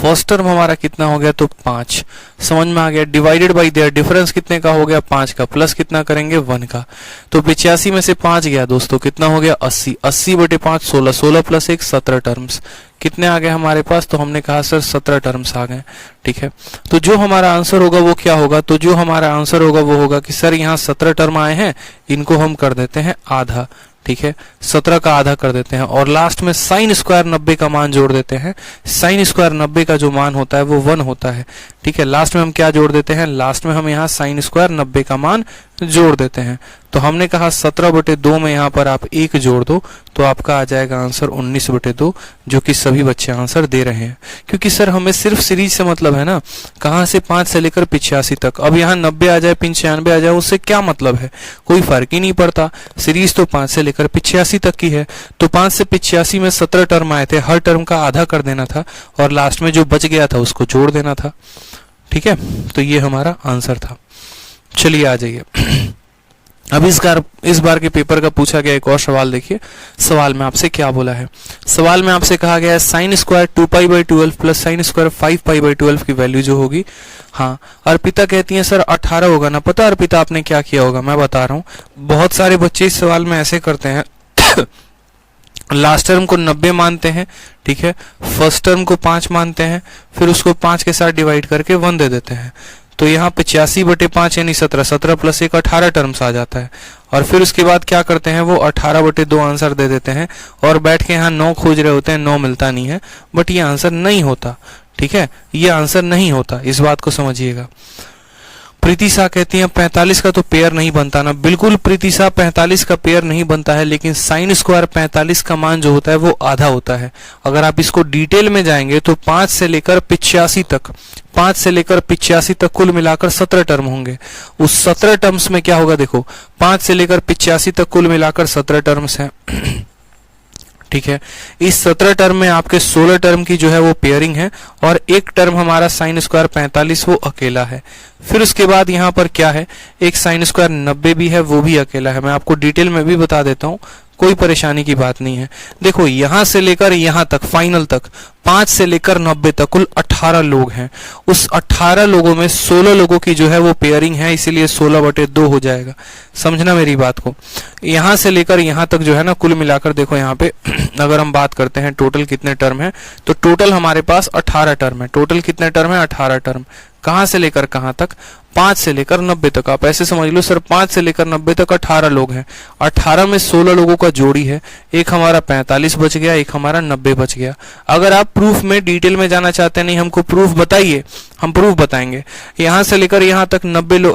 फर्स्ट टर्म हमारा कितना हो गया, तो 5। समझ में आ गया? डिवाइडेड बाय देयर डिफरेंस कितने का हो गया, 5 का, प्लस कितना करेंगे 1 का, तो 85 में से 5 गया दोस्तों, कितना हो गया 80, 80/5 16, 16 + 1 17 टर्म्स कितने आ गए हमारे पास, तो हमने कहा सर 17 टर्म्स आ गए, ठीक है। तो जो हमारा आंसर होगा वो क्या होगा, तो जो हमारा आंसर होगा वो होगा कि सर यहाँ 17 टर्म आए हैं, इनको हम कर देते हैं आधा, ठीक है, 17 का आधा कर देते हैं, और लास्ट में साइन स्क्वायर 90 का मान जोड़ देते हैं। साइन स्क्वायर 90 का जो मान होता है वो 1 होता है, ठीक है। लास्ट में हम क्या जोड़ देते हैं, लास्ट में हम यहाँ साइन स्क्वायर 90 का मान जोड़ देते हैं। तो हमने कहा 17/2 में यहाँ पर आप 1 जोड़ दो, तो आपका आ जाएगा आंसर 19/2, जो कि सभी बच्चे आंसर दे रहे हैं। क्योंकि सर हमें सिर्फ सीरीज से मतलब है ना, कहाँ से 5 से लेकर 85 तक। अब यहाँ 90 आ जाए 95 आ जाए उससे क्या मतलब है, कोई फर्क ही नहीं पड़ता। सीरीज तो 5 से लेकर 85 तक की है, तो 5 से 85 में 17 टर्म आए थे, हर टर्म का आधा कर देना था और लास्ट में जो बच गया था उसको जोड़ देना था, ठीक है। तो ये हमारा आंसर था। चलिए आ जाइए अब इस बार के पेपर का पूछा गया एक और सवाल देखिए। सवाल में आपसे क्या बोला है, सवाल में आपसे कहा गया है sine square 2π/12 plus sine square 5π/12 की वैल्यू जो होगी। हाँ, अर्पिता कहती है सर 18 होगा ना। पता अर्पिता आपने क्या किया होगा, मैं बता रहा हूँ। बहुत सारे बच्चे इस सवाल में ऐसे करते हैं लास्ट टर्म को 90 मानते हैं, ठीक है, फर्स्ट टर्म को 5 मानते हैं, फिर उसको 5 के साथ डिवाइड करके 1 दे देते हैं। तो यहाँ 85/5 यानी 17, 17 + 1 18 टर्म्स आ जाता है। और फिर उसके बाद क्या करते हैं, वो 18/2 आंसर दे देते हैं और बैठ के यहाँ 9 खोज रहे होते हैं, 9 मिलता नहीं है, बट ये आंसर नहीं होता, ठीक है, ये आंसर नहीं होता, इस बात को समझिएगा। प्रीति शाह कहती हैं 45 का तो पेयर नहीं बनता ना। बिल्कुल प्रीति शाह, 45 का पेयर नहीं बनता है, लेकिन साइन स्क्वायर 45 का मान जो होता है वो आधा होता है। अगर आप इसको डिटेल में जाएंगे तो 5 से लेकर 85 तक, 5 से लेकर 85 तक कुल मिलाकर 17 टर्म होंगे। उस 17 टर्म्स में क्या होगा, देखो 5 से लेकर 85 तक कुल मिलाकर 17 टर्म्स हैं, ठीक है। इस 17 टर्म में आपके 16 टर्म की जो है वो पेयरिंग है और एक टर्म हमारा साइन स्क्वायर 45 वो अकेला है। फिर उसके बाद यहाँ पर क्या है, एक साइन स्क्वायर 90 भी है, वो भी अकेला है। मैं आपको डिटेल में भी बता देता हूँ, कोई परेशानी की बात नहीं है। देखो यहां से लेकर यहां तक फाइनल तक 5 से लेकर 90 तक कुल 18 लोग हैं। उस 18 लोगों में 16 लोगों की जो है वो पेयरिंग है, इसीलिए 16/2 हो जाएगा। समझना मेरी बात को। यहां से लेकर यहां तक जो है ना कुल मिलाकर देखो यहाँ पे अगर हम बात करते हैं टोटल कितने टर्म है, तो टोटल हमारे पास 18 टर्म है। टोटल कितने टर्म है? 18 टर्म। कहां से लेकर कहां तक? 5 से लेकर 90 तक। आप ऐसे समझ लो सर 5 से लेकर 90 तक 18 लोग हैं। 18 में 16 लोगों का जोड़ी है, एक हमारा 45 बच गया, एक हमारा 90 बच गया। अगर आप प्रूफ में डिटेल में जाना चाहते हैं, नहीं हमको प्रूफ बताइए, हम प्रूफ बताएंगे। यहां से लेकर यहां तक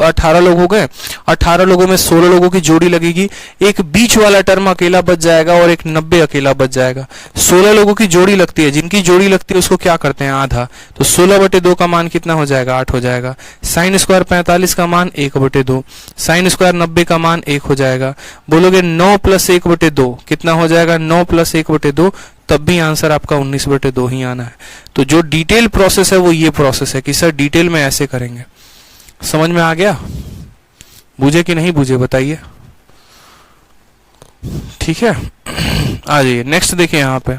18 लोग हो गए। 18 लोगों में 16 लोगों की जोड़ी लगेगी, एक बीच वाला टर्म अकेला बच जाएगा और एक 90 अकेला बच जाएगा। 16 लोगों की जोड़ी लगती है, जिनकी जोड़ी लगती है उसको क्या करते हैं? आधा। तो 16/2 का मान कितना हो जाएगा? 8 हो जाएगा। साइन स्क्वायर 45 का मान 1/2, साइन स्क्वायर 90 का मान 1 हो जाएगा। बोलोगे 9 + 1/2 कितना हो जाएगा? 9 + 1/2, तब भी आंसर आपका 19/2 ही आना है। तो जो डिटेल प्रोसेस है वो ये प्रोसेस है कि सर डिटेल में ऐसे करेंगे। समझ में आ गया? बूझे कि नहीं बूझे बताइए। ठीक है, आ जाइए नेक्स्ट। देखिए यहाँ पे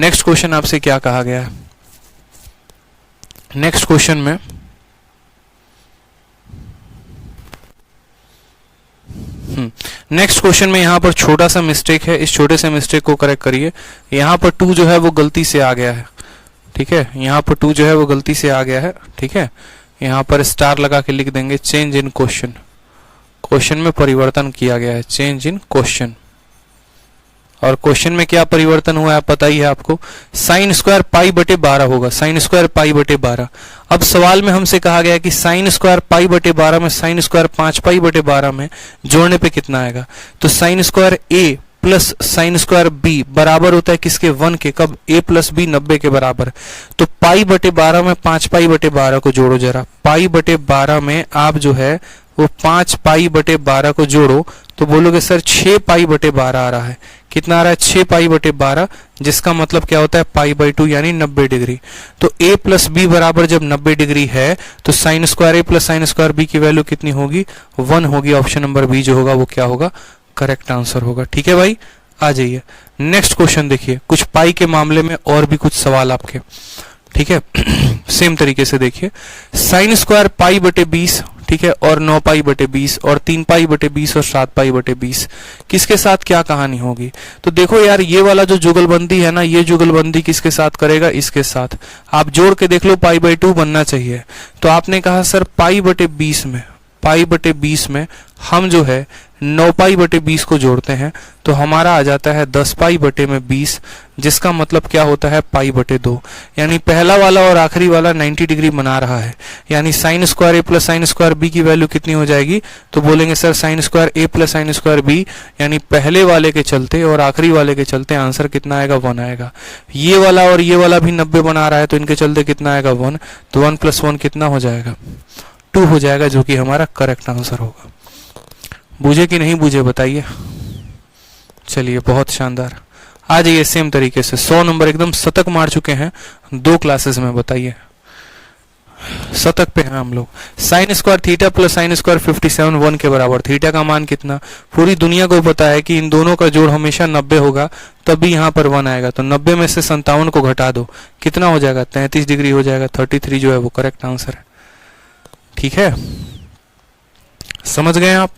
नेक्स्ट क्वेश्चन आपसे क्या कहा गया है। नेक्स्ट क्वेश्चन में नेक्स्ट क्वेश्चन में यहाँ पर छोटा सा मिस्टेक है, इस छोटे से मिस्टेक को करेक्ट करिए। यहाँ पर 2 जो है वो गलती से आ गया है। ठीक है, यहाँ पर 2 जो है वो गलती से आ गया है। ठीक है, यहाँ पर स्टार लगा के लिख देंगे चेंज इन क्वेश्चन। क्वेश्चन में परिवर्तन किया गया है, चेंज इन क्वेश्चन। और क्वेश्चन में क्या परिवर्तन हुआ है पता ही है आपको। साइन स्क्वायर π/12 होगा, साइन स्क्वायर π/12। अब सवाल में हमसे कहा गया कि साइन स्क्वायर π/12 में साइन स्क्वायर 5π/12 में जोड़ने पे कितना आएगा। तो sine square a plus sine square b बराबर होता है किसके? 1 के। कब? a + b 90 के बराबर। तो π/12 में 5π/12 को जोड़ो जरा। π/12 में आप जो है वो 5π/12 को जोड़ो तो बोलोगे सर 6π/12 आ रहा है। कितना आ रहा है? 6π/12, जिसका मतलब क्या होता है? π/2 यानी 90 डिग्री। तो a + b बराबर जब 90 डिग्री है तो sine square a plus sine square b की वैल्यू कितनी होगी? 1 होगी। ऑप्शन नंबर बी जो होगा वो क्या होगा? करेक्ट आंसर होगा। ठीक है भाई, आ जाइए नेक्स्ट क्वेश्चन। देखिए कुछ पाई के मामले में और भी कुछ सवाल आपके। ठीक है सेम तरीके से देखिए, साइन स्क्वायर π/20, ठीक है, और 9π/20 और 3π/20 और 7π/20 किसके साथ क्या कहानी होगी? तो देखो यार ये वाला जो जुगलबंदी है ना, ये जुगलबंदी किसके साथ करेगा? इसके साथ। आप जोड़ के देख लो, π/2 बनना चाहिए। तो आपने कहा सर π/20 में हम जो है 9π/20 को जोड़ते हैं तो हमारा आ जाता है 10π/20, जिसका मतलब क्या होता है? π/2। यानी पहला वाला और आखिरी वाला 90 डिग्री बना रहा है। यानी sine square a plus sine square b की वैल्यू कितनी हो जाएगी? तो बोलेंगे sir sine square a plus sine square b, यानी पहले वाले के चलते और आखिरी वाले के चलते आंसर कितना आएगा? 1 आएगा। ये वाला और ये वाला भी 90 बना रहा है तो इनके चलते कितना आएगा? 1। तो 1 + 1 कितना हो जाएगा? 2 हो जाएगा, जो कि हमारा करेक्ट आंसर होगा। बूझे कि नहीं बूझे बताइए। चलिए बहुत शानदार, आ जाइए सेम तरीके से 100 नंबर एकदम शतक मार चुके हैं 2 क्लासेस में। बताइए शतक पे हैं हम लोग। Sine square theta plus sine square 57 1 के बराबर। थीटा का मान कितना? पूरी दुनिया को पता है कि इन दोनों का जोड़ हमेशा 90 होगा, तभी यहाँ पर 1 आएगा। तो 90 में से 57 को घटा दो, कितना हो जाएगा? 33 डिग्री हो जाएगा। 33 जो है वो करेक्ट आंसर है। ठीक है, समझ गए आप?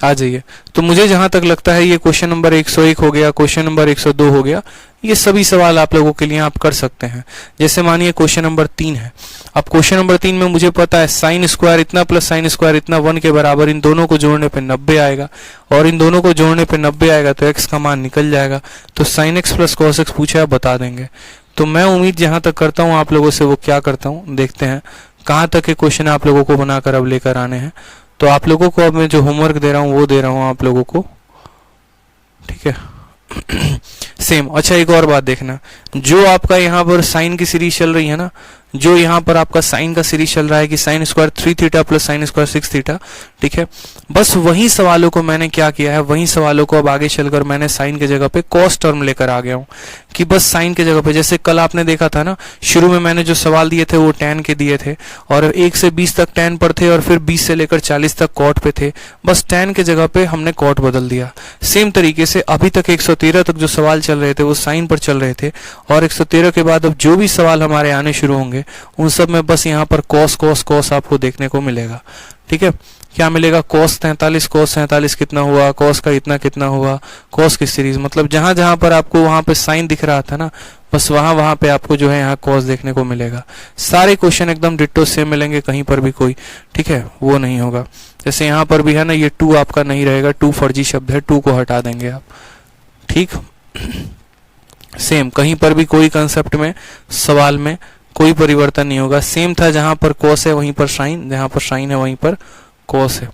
आ जाइए। तो मुझे जहां तक लगता है ये क्वेश्चन नंबर 101 हो गया, क्वेश्चन नंबर 102 हो गया। ये सभी सवाल आप लोगों के लिए आप कर सकते हैं। जैसे मानिए क्वेश्चन नंबर 3 है। अब क्वेश्चन नंबर 3 में मुझे पता है साइन स्क्वायर इतना प्लस साइन स्क्वायर इतना 1 के बराबर, इन दोनों को जोड़ने पे 90 आएगा और इन दोनों को जोड़ने पे 90 आएगा तो x का मान निकल जाएगा। तो sine x plus cos x पूछा है, बता देंगे। तो मैं उम्मीद जहां तक करता हूं आप लोगों से वो क्या करता हूं, देखते हैं कहां तक के क्वेश्चन आप लोगों को बनाकर अब लेकर आने हैं। तो आप लोगों को अब मैं जो होमवर्क दे रहा हूं वो दे रहा हूं आप लोगों को। ठीक है सेम। अच्छा एक और बात देखना, जो आपका यहाँ पर साइन की सीरीज चल रही है ना, जो यहाँ पर आपका साइन का सीरीज चल रहा है कि sine square 3 theta plus sine square 6 theta, ठीक है। बस वही सवालों को मैंने क्या किया है, वही सवालों को अब आगे चलकर मैंने साइन के जगह पे कॉस टर्म लेकर आ गया हूँ कि बस साइन के जगह पे, जैसे कल आपने देखा था ना, शुरू में मैंने जो सवाल दिए थे वो tan के दिए थे और 1 से 20 तक tan पर थे और फिर 20 से लेकर 40 तक cot पे थे। बस tan के जगह पे हमने cot बदल दिया। सेम तरीके से अभी तक 113 तक जो सवाल चल रहे थे वो साइन पर चल रहे थे और 113 के बाद अब जो भी सवाल हमारे आने शुरू होंगे उन सब में बस यहाँ पर cos आपको देखने को मिलेगा, ठीक है। क्या मिलेगा, cos 43 कितना हुआ, cos का इतना कितना हुआ, cos की सीरीज, मतलब जहां जहां पर आपको वहां पे साइन दिख रहा था ना, बस वहां पे आपको जो है यहाँ cos देखने को मिलेगा। सारे क्वेश्चन एकदम डिट्टो सेम मिलेंगे, कहीं पर भी कोई, ठीक है, वो नहीं होगा। जैसे यहाँ पर भी है ना, ये 2 आपका नहीं रहेगा, 2 फर्जी शब्द है, 2 को हटा देंगे आप, ठीक। सेम कहीं पर भी कोई कंसेप्ट में सवाल में कोई परिवर्तन नहीं होगा, सेम था, जहां पर cos है वहीं पर साइन, जहां पर साइन है वहीं पर cos है।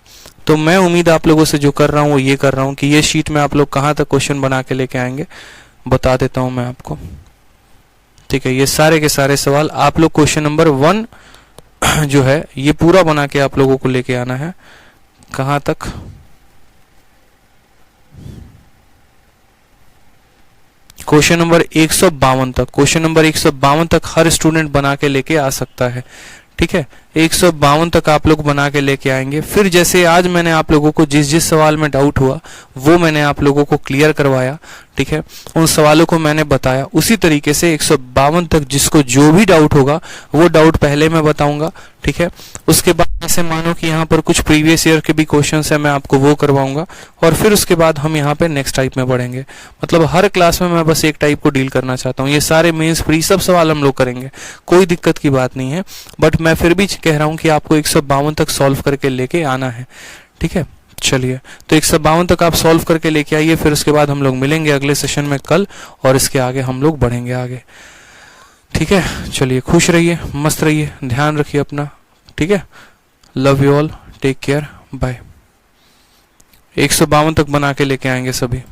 तो मैं उम्मीद आप लोगों से जो कर रहा हूं वो ये कर रहा हूं कि ये शीट में आप लोग कहां तक क्वेश्चन बना के लेके आएंगे बता देता हूं मैं आपको, ठीक है। ये सारे के सारे सवाल आप लोग क्वेश्चन नंबर 1 जो है ये पूरा बना के आप लोगों को लेके आना है। कहां तक, क्वेश्चन नंबर 152 तक, क्वेश्चन नंबर 152 तक हर स्टूडेंट बना के लेके आ सकता है, ठीक है। 152 तक आप लोग बना के लेके आएंगे। फिर जैसे आज मैंने आप लोगों को जिस जिस सवाल में डाउट हुआ वो मैंने आप लोगों को क्लियर करवाया, ठीक है, उन सवालों को मैंने बताया, उसी तरीके से 152 तक जिसको जो भी डाउट होगा वो डाउट पहले मैं बताऊंगा, ठीक है। उसके बाद ऐसे मानो कि यहाँ पर कुछ प्रीवियस ईयर के भी क्वेश्चंस है, मैं आपको वो करवाऊंगा और फिर उसके बाद हम यहाँ पे नेक्स्ट टाइप में बढ़ेंगे। मतलब हर क्लास में मैं बस एक टाइप को डील करना चाहता हूँ। ये सारे मेंस प्री सब सवाल हम लोग करेंगे, कोई दिक्कत की बात नहीं है, बट मैं फिर भी कह रहा हूँ कि आपको 152 तक सॉल्व करके लेके आना है, ठीक है। चलिए, तो 152 तक आप सॉल्व करके लेके आइए, फिर उसके बाद हम लोग मिलेंगे अगले सेशन में कल और इसके आगे हम लोग बढ़ेंगे आगे, ठीक है। चलिए, खुश रहिए, मस्त रहिए, ध्यान रखिए अपना, ठीक है। Love you all, take care, bye. 152 तक बना के लेके आएंगे सभी।